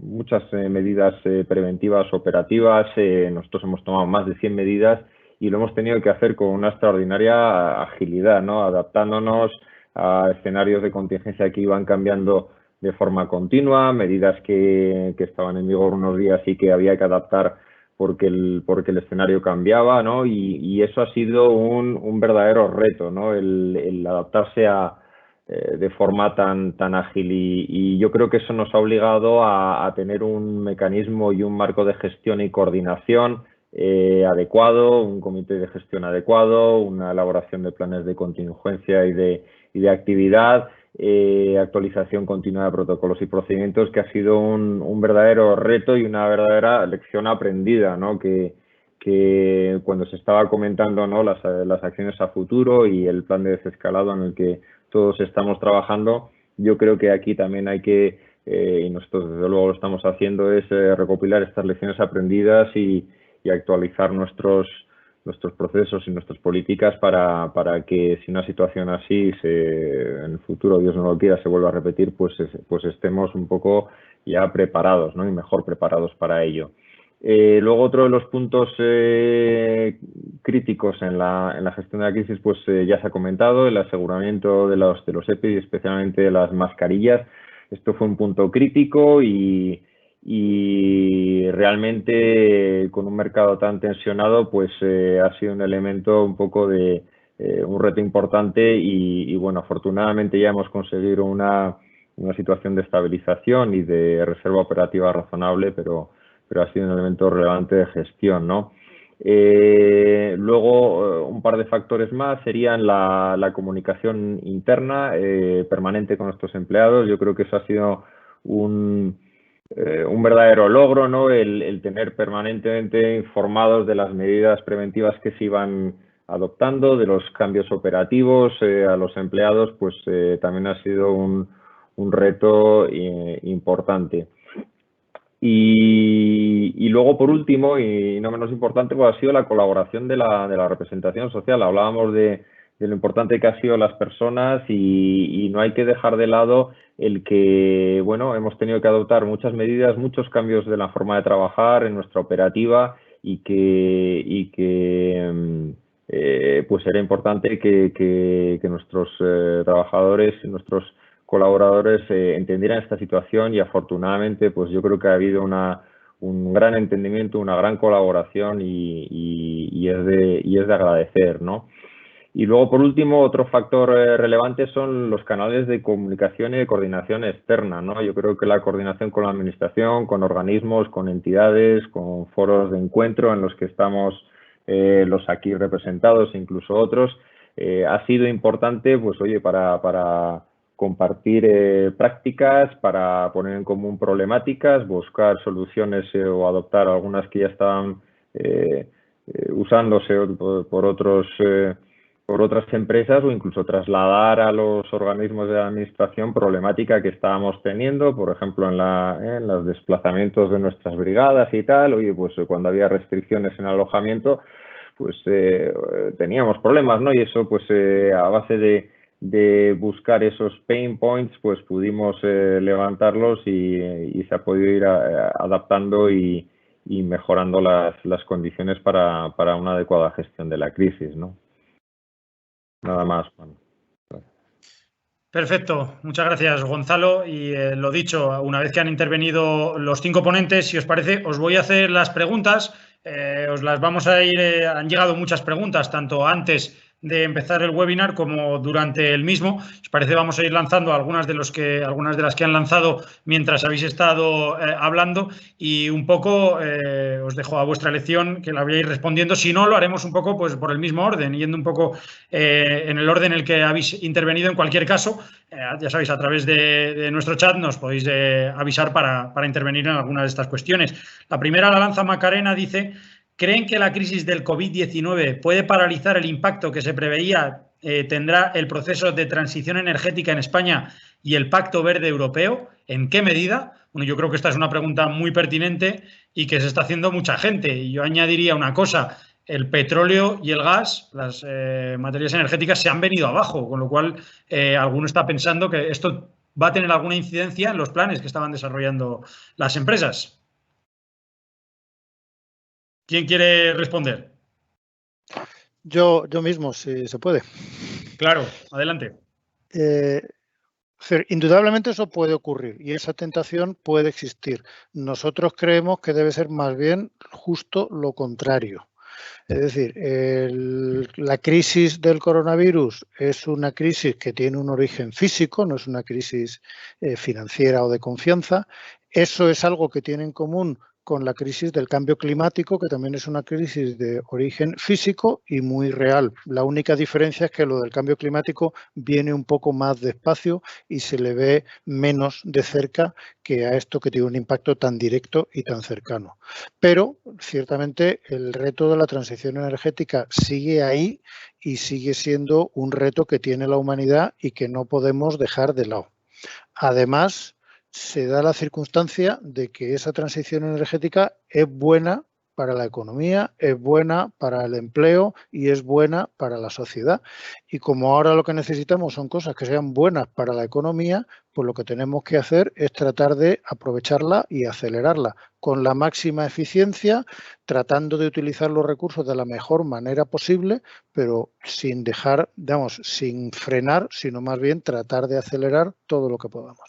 muchas medidas preventivas operativas. Nosotros hemos tomado más de 100 medidas y lo hemos tenido que hacer con una extraordinaria agilidad, ¿no? Adaptándonos a escenarios de contingencia que iban cambiando de forma continua, medidas que estaban en vigor unos días y que había que adaptar porque el escenario cambiaba, ¿no? Y eso ha sido un verdadero reto, ¿no? El adaptarse de forma tan ágil y yo creo que eso nos ha obligado a tener un mecanismo y un marco de gestión y coordinación adecuado, un comité de gestión adecuado, una elaboración de planes de contingencia y de actividad, actualización continua de protocolos y procedimientos, que ha sido un verdadero reto y una verdadera lección aprendida, ¿no? Que cuando se estaba comentando, ¿no?, las acciones a futuro y el plan de desescalado en el que todos estamos trabajando, yo creo que aquí también hay que, y nosotros desde luego lo estamos haciendo, es recopilar estas lecciones aprendidas y actualizar nuestros procesos y nuestras políticas para que si una situación así en el futuro, Dios no lo quiera, se vuelva a repetir, pues estemos un poco ya preparados, ¿no? Y mejor preparados para ello. Luego otro de los puntos críticos en la gestión de la crisis, pues ya se ha comentado, el aseguramiento de los EPI, especialmente de las mascarillas. Esto fue un punto crítico y realmente con un mercado tan tensionado, pues ha sido un elemento un poco de un reto importante y bueno, afortunadamente ya hemos conseguido una situación de estabilización y de reserva operativa razonable, pero ha sido un elemento relevante de gestión, ¿no? Luego, un par de factores más serían la comunicación interna permanente con nuestros empleados. Yo creo que eso ha sido un verdadero logro, ¿no? El tener permanentemente informados de las medidas preventivas que se iban adoptando, de los cambios operativos a los empleados, pues también ha sido un reto importante. Y luego, por último, y no menos importante, pues ha sido la colaboración de la representación social. Hablábamos de lo importante que han sido las personas y no hay que dejar de lado el que, bueno, hemos tenido que adoptar muchas medidas, muchos cambios de la forma de trabajar en nuestra operativa y que pues era importante que nuestros trabajadores, nuestros colaboradores entendieran esta situación y afortunadamente pues yo creo que ha habido un gran entendimiento, una gran colaboración y es de agradecer, ¿no? Y luego, por último, otro factor relevante son los canales de comunicación y de coordinación externa, ¿no? Yo creo que la coordinación con la administración, con organismos, con entidades, con foros de encuentro en los que estamos los aquí representados, incluso otros, ha sido importante, pues oye, para compartir prácticas, para poner en común problemáticas, buscar soluciones o adoptar algunas que ya estaban usándose por otras empresas o incluso trasladar a los organismos de la administración problemática que estábamos teniendo, por ejemplo, en los desplazamientos de nuestras brigadas y tal. Oye, pues cuando había restricciones en alojamiento, pues teníamos problemas, ¿no? Y eso, pues a base de buscar esos pain points, pues pudimos levantarlos y se ha podido ir adaptando y mejorando las condiciones para una adecuada gestión de la crisis, ¿no? Nada más, Juan. Perfecto, muchas gracias, Gonzalo. Y lo dicho, una vez que han intervenido los 5 ponentes, si os parece, os voy a hacer las preguntas. Os las vamos a ir. Han llegado muchas preguntas, tanto antes de empezar el webinar como durante el mismo. Si os parece, vamos a ir lanzando algunas de las que han lanzado mientras habéis estado hablando y un poco os dejo a vuestra elección que la vayáis respondiendo. Si no, lo haremos un poco pues por el mismo orden, yendo un poco en el orden en el que habéis intervenido. En cualquier caso, ya sabéis, a través de nuestro chat nos podéis avisar para intervenir en alguna de estas cuestiones. La primera la lanza Macarena, dice: ¿creen que la crisis del COVID-19 puede paralizar el impacto que se preveía tendrá el proceso de transición energética en España y el Pacto Verde Europeo? ¿En qué medida? Bueno, yo creo que esta es una pregunta muy pertinente y que se está haciendo mucha gente. Y yo añadiría una cosa: el petróleo y el gas, las materias energéticas, se han venido abajo, con lo cual alguno está pensando que esto va a tener alguna incidencia en los planes que estaban desarrollando las empresas. ¿Quién quiere responder? Yo mismo, si se puede. Claro, adelante. Indudablemente eso puede ocurrir y esa tentación puede existir. Nosotros creemos que debe ser más bien justo lo contrario. Es decir, la crisis del coronavirus es una crisis que tiene un origen físico, no es una crisis financiera o de confianza. Eso es algo que tiene en común con la crisis del cambio climático, que también es una crisis de origen físico y muy real. La única diferencia es que lo del cambio climático viene un poco más despacio y se le ve menos de cerca que a esto que tiene un impacto tan directo y tan cercano. Pero, ciertamente, el reto de la transición energética sigue ahí y sigue siendo un reto que tiene la humanidad y que no podemos dejar de lado. Además, se da la circunstancia de que esa transición energética es buena para la economía, es buena para el empleo y es buena para la sociedad. Y como ahora lo que necesitamos son cosas que sean buenas para la economía, pues lo que tenemos que hacer es tratar de aprovecharla y acelerarla con la máxima eficiencia, tratando de utilizar los recursos de la mejor manera posible, pero sin dejar, sin frenar, sino más bien tratar de acelerar todo lo que podamos.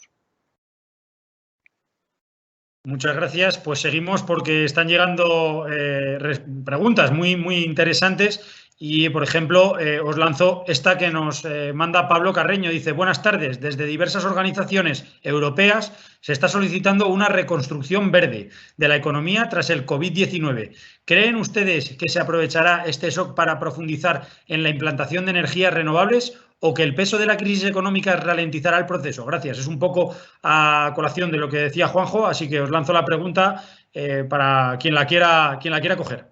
Muchas gracias. Pues seguimos porque están llegando preguntas muy interesantes y, por ejemplo, os lanzo esta que nos manda Pablo Carreño. Dice, buenas tardes. Desde diversas organizaciones europeas se está solicitando una reconstrucción verde de la economía tras el COVID-19. ¿Creen ustedes que se aprovechará este shock para profundizar en la implantación de energías renovables o que el peso de la crisis económica ralentizará el proceso? Gracias. Es un poco a colación de lo que decía Juanjo, así que os lanzo la pregunta para quien la quiera coger.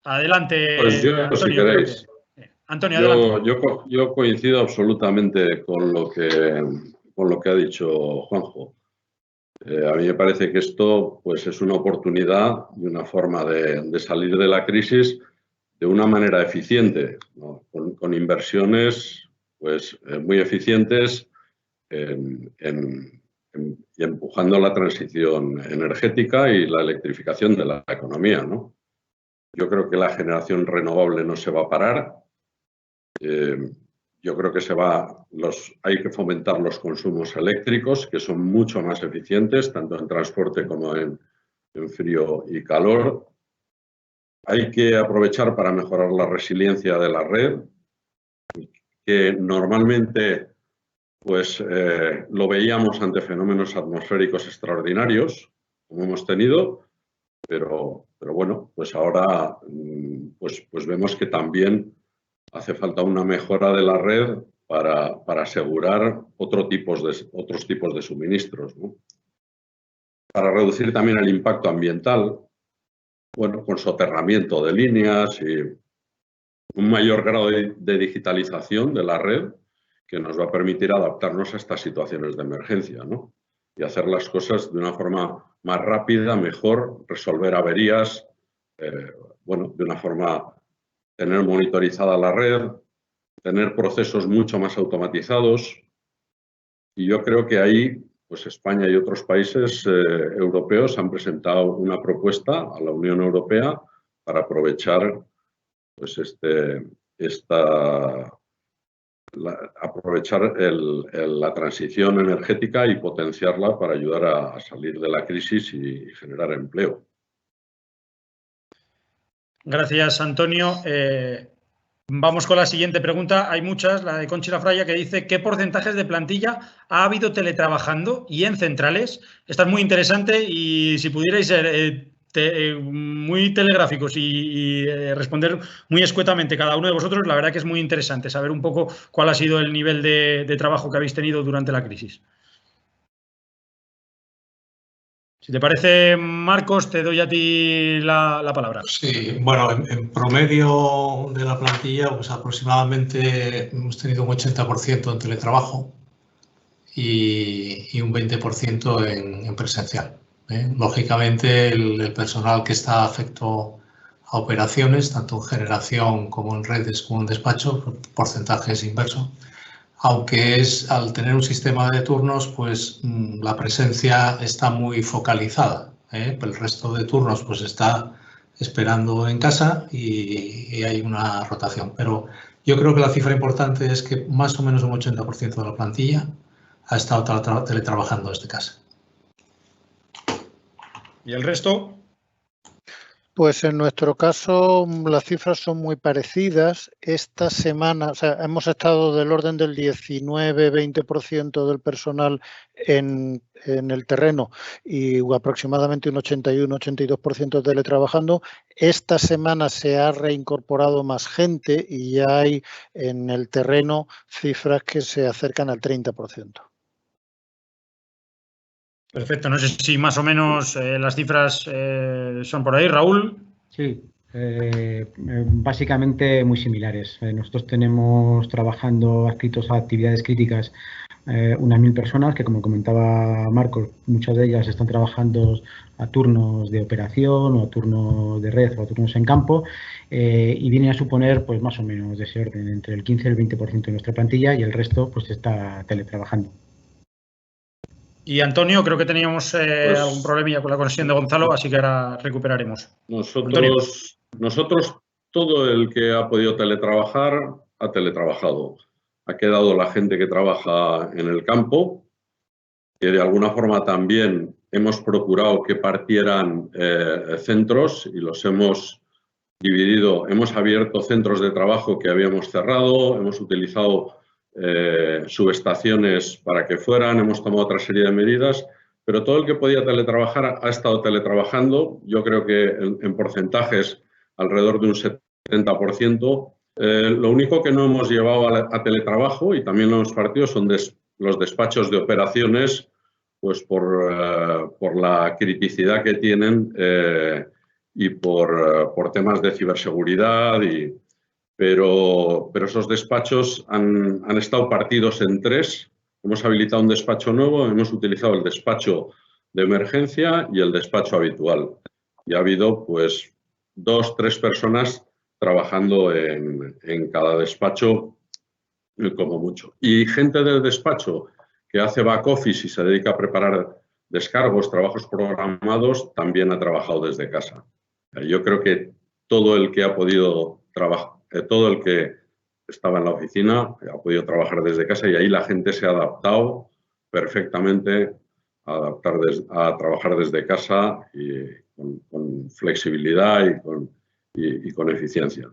Adelante, pues yo, Antonio. Si queréis. Antonio, adelante. Yo coincido absolutamente con lo que ha dicho Juanjo. A mí me parece que esto pues, es una oportunidad y una forma de salir de la crisis de una manera eficiente, ¿no? Con inversiones pues, muy eficientes y empujando la transición energética y la electrificación de la economía, ¿no? Yo creo que la generación renovable no se va a parar. Yo creo que hay que fomentar los consumos eléctricos, que son mucho más eficientes, tanto en transporte como en frío y calor. Hay que aprovechar para mejorar la resiliencia de la red, que normalmente pues, lo veíamos ante fenómenos atmosféricos extraordinarios, como hemos tenido, pero bueno, pues ahora pues vemos que también hace falta una mejora de la red para asegurar otros tipos de suministros, ¿no? Para reducir también el impacto ambiental, bueno, con soterramiento de líneas y un mayor grado de digitalización de la red que nos va a permitir adaptarnos a estas situaciones de emergencia, ¿no? Y hacer las cosas de una forma más rápida, mejor, resolver averías, bueno, de una forma, tener monitorizada la red, tener procesos mucho más automatizados. Y yo creo que ahí, pues España y otros países europeos han presentado una propuesta a la Unión Europea para aprovechar pues aprovechar la transición energética y potenciarla para ayudar a salir de la crisis y generar empleo. Gracias, Antonio. Vamos con la siguiente pregunta. Hay muchas, la de Conchi Lafraya, que dice ¿qué porcentajes de plantilla ha habido teletrabajando y en centrales? Esta es muy interesante y si pudierais ser muy telegráficos y responder muy escuetamente cada uno de vosotros, la verdad que es muy interesante saber un poco cuál ha sido el nivel de trabajo que habéis tenido durante la crisis. Si te parece, Marcos, te doy a ti la palabra. Sí, bueno, en promedio de la plantilla, pues aproximadamente hemos tenido un 80% en teletrabajo y un 20% en presencial. Lógicamente, el personal que está afecto a operaciones, tanto en generación como en redes como en despacho, el porcentaje es inverso. Aunque al tener un sistema de turnos, pues la presencia está muy focalizada. El resto de turnos pues está esperando en casa y hay una rotación. Pero yo creo que la cifra importante es que más o menos un 80% de la plantilla ha estado teletrabajando desde casa. ¿Y el resto? Pues en nuestro caso las cifras son muy parecidas. Esta semana, o sea, hemos estado del orden del 19-20% del personal en el terreno y aproximadamente un 81-82% teletrabajando. Esta semana se ha reincorporado más gente y ya hay en el terreno cifras que se acercan al 30%. Perfecto, no sé si más o menos las cifras son por ahí, Raúl. Sí, básicamente muy similares. Nosotros tenemos trabajando adscritos a actividades críticas unas 1000 personas que, como comentaba Marcos, muchas de ellas están trabajando a turnos de operación o a turnos de red o a turnos en campo y vienen a suponer pues más o menos de ese orden, entre el 15 y el 20% de nuestra plantilla y el resto pues está teletrabajando. Y Antonio, creo que teníamos algún problemilla con la conexión de Gonzalo, así que ahora recuperaremos. Nosotros, todo el que ha podido teletrabajar, ha teletrabajado. Ha quedado la gente que trabaja en el campo, que de alguna forma también hemos procurado que partieran centros y los hemos dividido. Hemos abierto centros de trabajo que habíamos cerrado, hemos utilizado subestaciones para que fueran, hemos tomado otra serie de medidas, pero todo el que podía teletrabajar ha estado teletrabajando. Yo creo que en porcentajes alrededor de un 70%. Lo único que no hemos llevado a teletrabajo, y también lo hemos partido, son los despachos de operaciones, pues por la criticidad que tienen y por temas de ciberseguridad pero esos despachos han estado partidos en 3. Hemos habilitado un despacho nuevo, hemos utilizado el despacho de emergencia y el despacho habitual. Y ha habido pues 2 o 3 personas trabajando en cada despacho como mucho. Y gente del despacho que hace back office y se dedica a preparar descargos, trabajos programados, también ha trabajado desde casa. Yo creo que todo el que ha podido trabajar, todo el que estaba en la oficina ha podido trabajar desde casa y ahí la gente se ha adaptado perfectamente a trabajar desde casa y con flexibilidad y con eficiencia.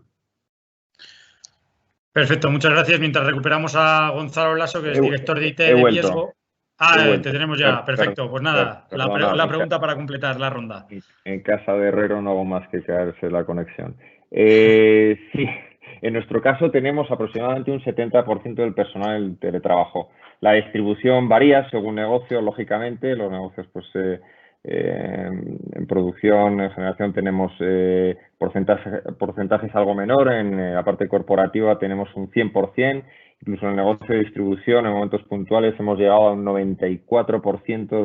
Perfecto, muchas gracias. Mientras recuperamos a Gonzalo Lasso, que es director de IT de Viesgo. Te tenemos ya. Perfecto. Pues nada, la pregunta para completar la ronda. En casa de Herrero no hago más que caerse la conexión. Sí, en nuestro caso tenemos aproximadamente un 70% del personal en teletrabajo. La distribución varía según negocio, lógicamente. Los negocios, pues, en producción, en generación, tenemos porcentajes algo menor. En la parte corporativa tenemos un 100%. Incluso en el negocio de distribución, en momentos puntuales, hemos llegado a un 94%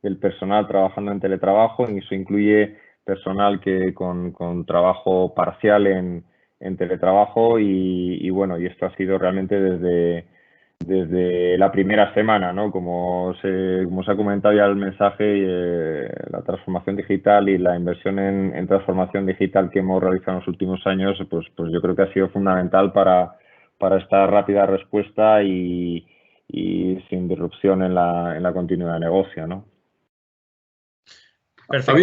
del personal trabajando en teletrabajo, y eso incluye personal que con trabajo parcial en teletrabajo y bueno, y esto ha sido realmente desde la primera semana, ¿no? Como se ha comentado ya el mensaje, la transformación digital y la inversión en transformación digital que hemos realizado en los últimos años, pues yo creo que ha sido fundamental para esta rápida respuesta y sin disrupción en la continuidad de negocio, ¿no? Perfecto, ha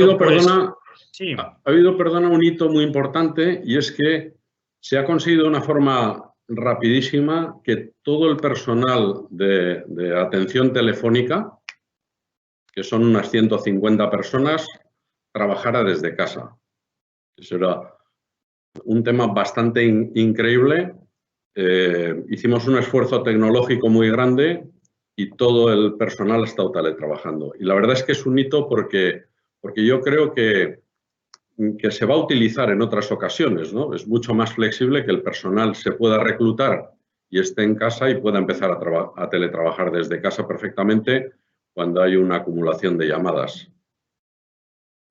habido, perdona, un hito muy importante, y es que se ha conseguido de una forma rapidísima que todo el personal de atención telefónica, que son unas 150 personas, trabajara desde casa. Eso era un tema bastante increíble. Hicimos un esfuerzo tecnológico muy grande y todo el personal ha estado teletrabajando. Y la verdad es que es un hito porque yo creo que se va a utilizar en otras ocasiones, ¿no? Es mucho más flexible que el personal se pueda reclutar y esté en casa y pueda empezar a teletrabajar desde casa perfectamente cuando hay una acumulación de llamadas.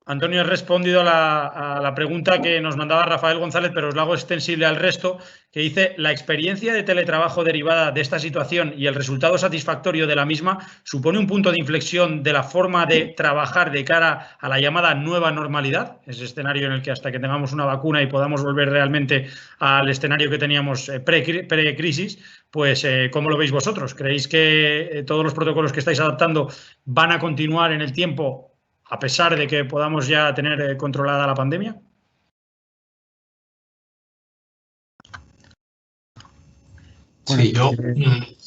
Antonio, he respondido a la pregunta que nos mandaba Rafael González, pero os la hago extensible al resto, que dice: la experiencia de teletrabajo derivada de esta situación y el resultado satisfactorio de la misma supone un punto de inflexión de la forma de trabajar de cara a la llamada nueva normalidad, ese escenario en el que hasta que tengamos una vacuna y podamos volver realmente al escenario que teníamos pre-crisis, pues ¿cómo lo veis vosotros? ¿Creéis que todos los protocolos que estáis adaptando van a continuar en el tiempo a pesar de que podamos ya tener controlada la pandemia? Sí, yo,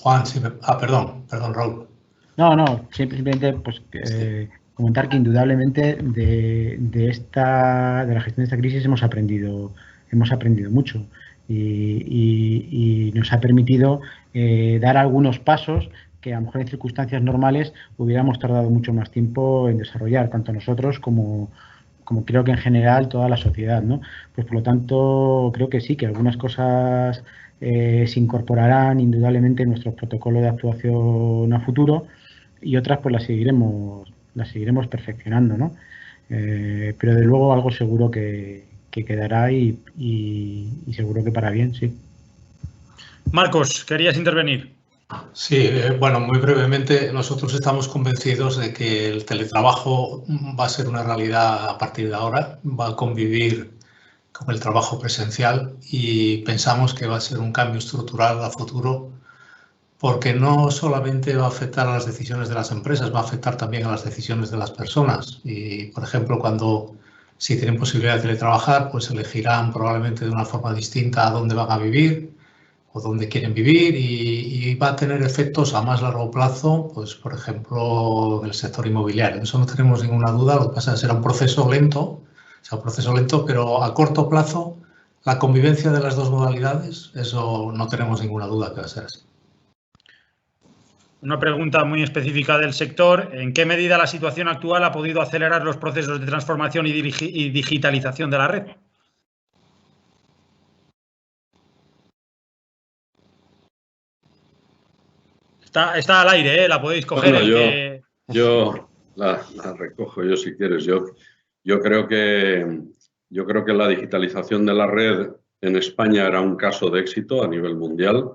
Juan, sí, perdón, Raúl. No, simplemente pues, comentar que indudablemente de la gestión de esta crisis hemos aprendido mucho y nos ha permitido dar algunos pasos que a lo mejor en circunstancias normales hubiéramos tardado mucho más tiempo en desarrollar, tanto nosotros como creo que en general toda la sociedad, ¿no? Pues por lo tanto creo que sí, que algunas cosas se incorporarán indudablemente en nuestro protocolo de actuación a futuro y otras pues las seguiremos perfeccionando, ¿no? Pero de luego algo seguro que quedará y seguro que para bien, sí. Marcos, ¿querías intervenir? Sí, bueno, muy brevemente, nosotros estamos convencidos de que el teletrabajo va a ser una realidad a partir de ahora, va a convivir con el trabajo presencial y pensamos que va a ser un cambio estructural a futuro porque no solamente va a afectar a las decisiones de las empresas, va a afectar también a las decisiones de las personas. Y, por ejemplo, si tienen posibilidad de teletrabajar, pues elegirán probablemente de una forma distinta a dónde van a vivir o dónde quieren vivir y va a tener efectos a más largo plazo, pues por ejemplo, en el sector inmobiliario. Eso no tenemos ninguna duda, lo que pasa es que será un proceso lento, pero a corto plazo la convivencia de las dos modalidades, eso no tenemos ninguna duda que va a ser así. Una pregunta muy específica del sector: ¿en qué medida la situación actual ha podido acelerar los procesos de transformación y digitalización de la red? Está al aire, la podéis coger. Bueno, yo la recojo yo si quieres. Yo creo que la digitalización de la red en España era un caso de éxito a nivel mundial.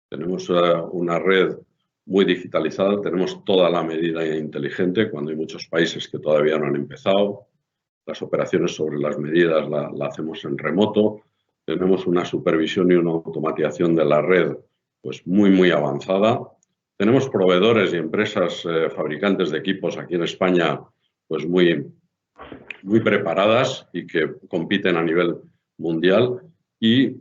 Tenemos una red muy digitalizada, tenemos toda la medida inteligente cuando hay muchos países que todavía no han empezado. Las operaciones sobre las medidas la hacemos en remoto. Tenemos una supervisión y una automatización de la red pues muy avanzada. Tenemos proveedores y empresas fabricantes de equipos aquí en España pues muy preparadas y que compiten a nivel mundial y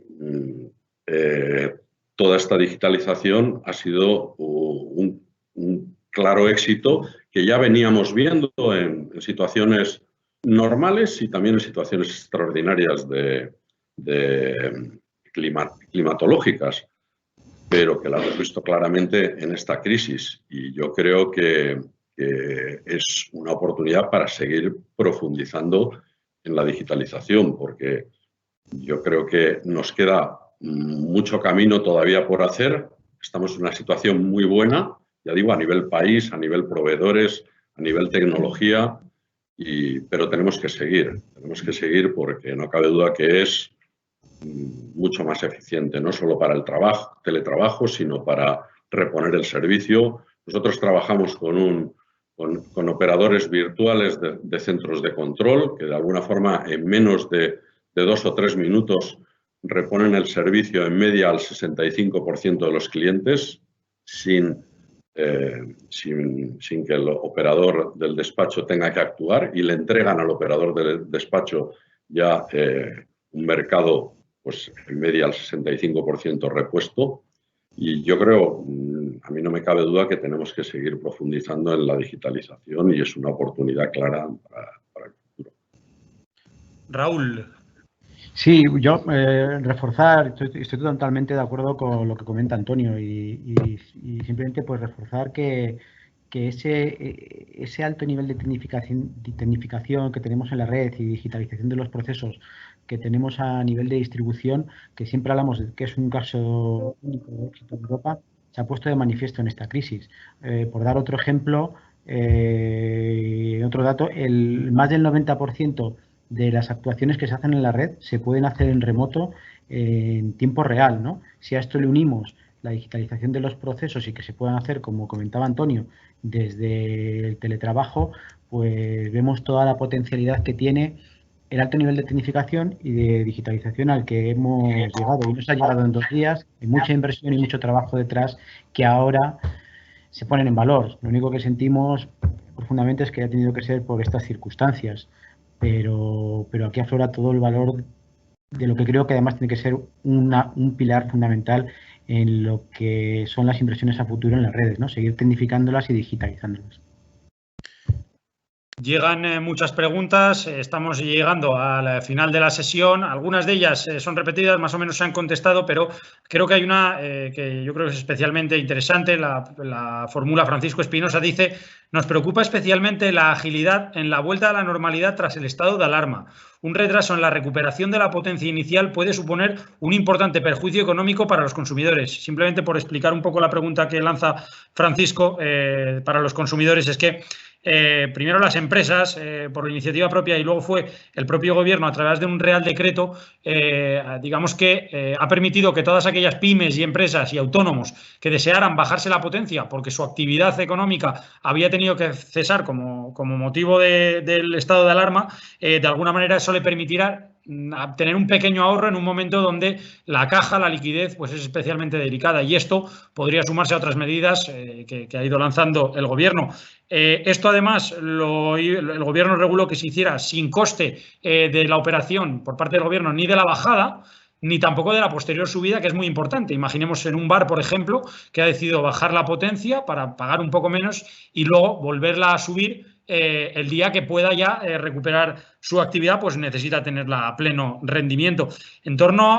toda esta digitalización ha sido un claro éxito que ya veníamos viendo en situaciones normales y también en situaciones extraordinarias climatológicas, pero que la hemos visto claramente en esta crisis. Y yo creo que es una oportunidad para seguir profundizando en la digitalización, porque yo creo que nos queda mucho camino todavía por hacer. Estamos en una situación muy buena, ya digo, a nivel país, a nivel proveedores, a nivel tecnología, pero tenemos que seguir porque no cabe duda que es mucho más eficiente, no solo para el teletrabajo, sino para reponer el servicio. Nosotros trabajamos con operadores virtuales de centros de control que de alguna forma en menos de 2 o 3 minutos reponen el servicio en media al 65% de los clientes sin que el operador del despacho tenga que actuar y le entregan al operador del despacho ya un mercado pues en media al 65% repuesto. Y yo creo, a mí no me cabe duda que tenemos que seguir profundizando en la digitalización y es una oportunidad clara para el futuro. Raúl. Sí, yo reforzar, estoy totalmente de acuerdo con lo que comenta Antonio y simplemente pues reforzar que ese alto nivel de tecnificación que tenemos en la red y digitalización de los procesos que tenemos a nivel de distribución, que siempre hablamos de que es un caso único de éxito en Europa, se ha puesto de manifiesto en esta crisis. Por dar otro ejemplo, otro dato, más del 90% de las actuaciones que se hacen en la red se pueden hacer en remoto en tiempo real, ¿no? Si a esto le unimos la digitalización de los procesos y que se puedan hacer, como comentaba Antonio, desde el teletrabajo, pues vemos toda la potencialidad que tiene el alto nivel de tecnificación y de digitalización al que hemos llegado. Y nos ha llegado en 2 días, hay mucha inversión y mucho trabajo detrás que ahora se ponen en valor. Lo único que sentimos profundamente es que ha tenido que ser por estas circunstancias, pero aquí aflora todo el valor de lo que creo que además tiene que ser un pilar fundamental en lo que son las inversiones a futuro en las redes, ¿no? Seguir tecnificándolas y digitalizándolas. Llegan muchas preguntas, estamos llegando al final de la sesión, algunas de ellas son repetidas, más o menos se han contestado, pero creo que hay una que yo creo que es especialmente interesante, la formula Francisco Espinosa, dice: nos preocupa especialmente la agilidad en la vuelta a la normalidad tras el estado de alarma. Un retraso en la recuperación de la potencia inicial puede suponer un importante perjuicio económico para los consumidores. Simplemente por explicar un poco la pregunta que lanza Francisco para los consumidores, es que primero las empresas, por iniciativa propia, y luego fue el propio gobierno a través de un real decreto, digamos que ha permitido que todas aquellas pymes y empresas y autónomos que desearan bajarse la potencia porque su actividad económica había tenido que cesar como motivo del estado de alarma, de alguna manera eso le permitirá tener un pequeño ahorro en un momento donde la caja, la liquidez, pues es especialmente delicada, y esto podría sumarse a otras medidas que ha ido lanzando el gobierno. Esto además el gobierno reguló que se hiciera sin coste de la operación por parte del gobierno, ni de la bajada ni tampoco de la posterior subida, que es muy importante. Imaginemos en un bar, por ejemplo, que ha decidido bajar la potencia para pagar un poco menos y luego volverla a subir el día que pueda ya recuperar su actividad, pues necesita tenerla a pleno rendimiento.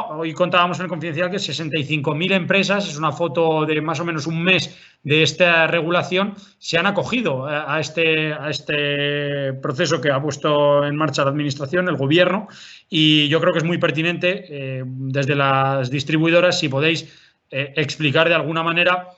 Hoy contábamos en el Confidencial que 65.000 empresas, es una foto de más o menos un mes de esta regulación, se han acogido a este proceso que ha puesto en marcha la Administración, el Gobierno, y yo creo que es muy pertinente desde las distribuidoras, si podéis explicar de alguna manera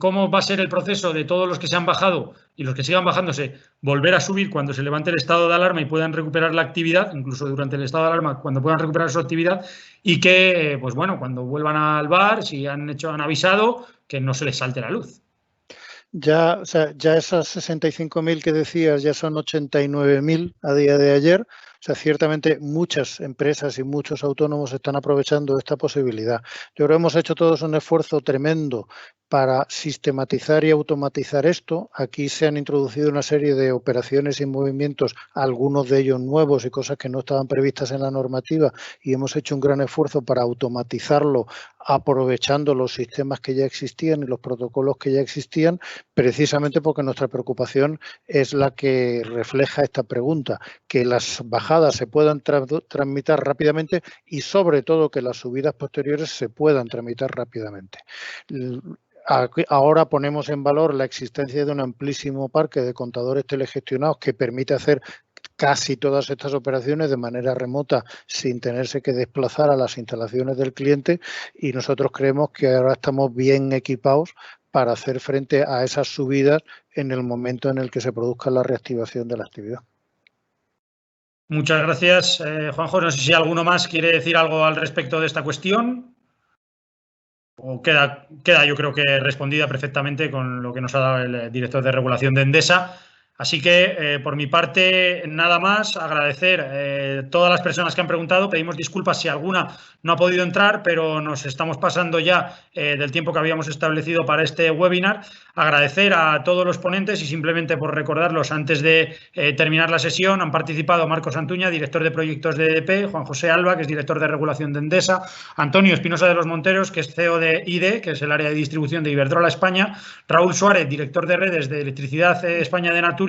cómo va a ser el proceso de todos los que se han bajado y los que sigan bajándose, volver a subir cuando se levante el estado de alarma y puedan recuperar la actividad, incluso durante el estado de alarma, cuando puedan recuperar su actividad, y que, pues bueno, cuando vuelvan al bar, si han avisado, que no se les salte la luz. Ya esas 65.000 que decías ya son 89.000 a día de ayer. O sea, ciertamente muchas empresas y muchos autónomos están aprovechando esta posibilidad. Yo creo que hemos hecho todos un esfuerzo tremendo para sistematizar y automatizar esto. Aquí se han introducido una serie de operaciones y movimientos, algunos de ellos nuevos y cosas que no estaban previstas en la normativa, y hemos hecho un gran esfuerzo para automatizarlo aprovechando los sistemas que ya existían y los protocolos que ya existían, precisamente porque nuestra preocupación es la que refleja esta pregunta, que las bajadas se puedan tramitar rápidamente y sobre todo que las subidas posteriores se puedan tramitar rápidamente. Ahora ponemos en valor la existencia de un amplísimo parque de contadores telegestionados que permite hacer casi todas estas operaciones de manera remota sin tenerse que desplazar a las instalaciones del cliente, y nosotros creemos que ahora estamos bien equipados para hacer frente a esas subidas en el momento en el que se produzca la reactivación de la actividad. Muchas gracias, Juanjo. No sé si alguno más quiere decir algo al respecto de esta cuestión. O queda yo creo que respondida perfectamente con lo que nos ha dado el director de regulación de Endesa. Así que, por mi parte, nada más. Agradecer todas las personas que han preguntado. Pedimos disculpas si alguna no ha podido entrar, pero nos estamos pasando ya del tiempo que habíamos establecido para este webinar. Agradecer a todos los ponentes y simplemente por recordarlos antes de terminar la sesión, han participado Marcos Antuña, director de proyectos de EDP, Juan José Alba, que es director de regulación de Endesa, Antonio Espinosa de los Monteros, que es CEO de IDE, que es el área de distribución de Iberdrola España, Raúl Suárez, director de redes de Electricidad España de Naturgy,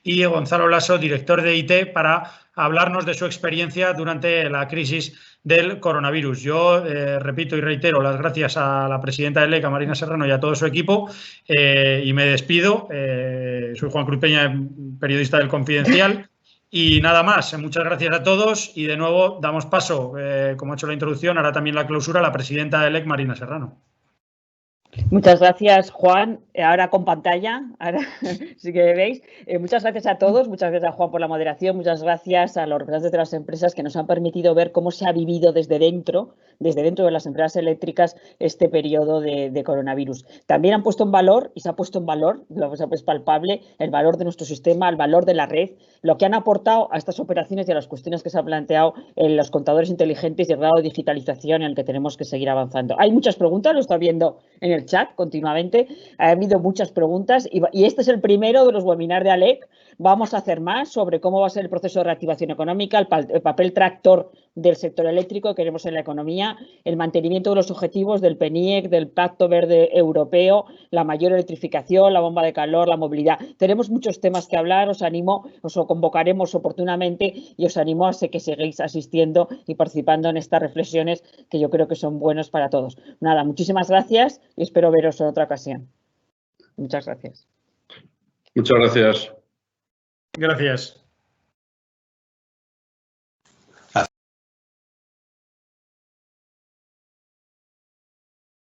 y Gonzalo Lasso, director de IT, para hablarnos de su experiencia durante la crisis del coronavirus. Yo repito y reitero las gracias a la presidenta de LEC, a Marina Serrano, y a todo su equipo, y me despido. Soy Juan Cruz Peña, periodista del Confidencial, y nada más. Muchas gracias a todos y de nuevo damos paso, como ha hecho la introducción, ahora también la clausura, a la presidenta de LEC, Marina Serrano. Muchas gracias, Juan. Ahora con pantalla, ahora sí que veis. Muchas gracias a todos, muchas gracias a Juan por la moderación, muchas gracias a los representantes de las empresas que nos han permitido ver cómo se ha vivido desde dentro de las empresas eléctricas este periodo de coronavirus. También han puesto en valor, y se ha puesto en valor, es palpable, el valor de nuestro sistema, el valor de la red, lo que han aportado a estas operaciones y a las cuestiones que se han planteado en los contadores inteligentes y el grado de digitalización en el que tenemos que seguir avanzando. Hay muchas preguntas, lo está viendo en el chat continuamente, ha habido muchas preguntas y este es el primero de los webinars de ALEC. Vamos a hacer más sobre cómo va a ser el proceso de reactivación económica, el papel tractor del sector eléctrico que queremos en la economía, el mantenimiento de los objetivos del PNIEC, del Pacto Verde Europeo, la mayor electrificación, la bomba de calor, la movilidad. Tenemos muchos temas que hablar, os convocaremos oportunamente y os animo a que sigáis asistiendo y participando en estas reflexiones que yo creo que son buenos para todos. Nada, muchísimas gracias y espero veros en otra ocasión. Muchas gracias. Muchas gracias. Gracias.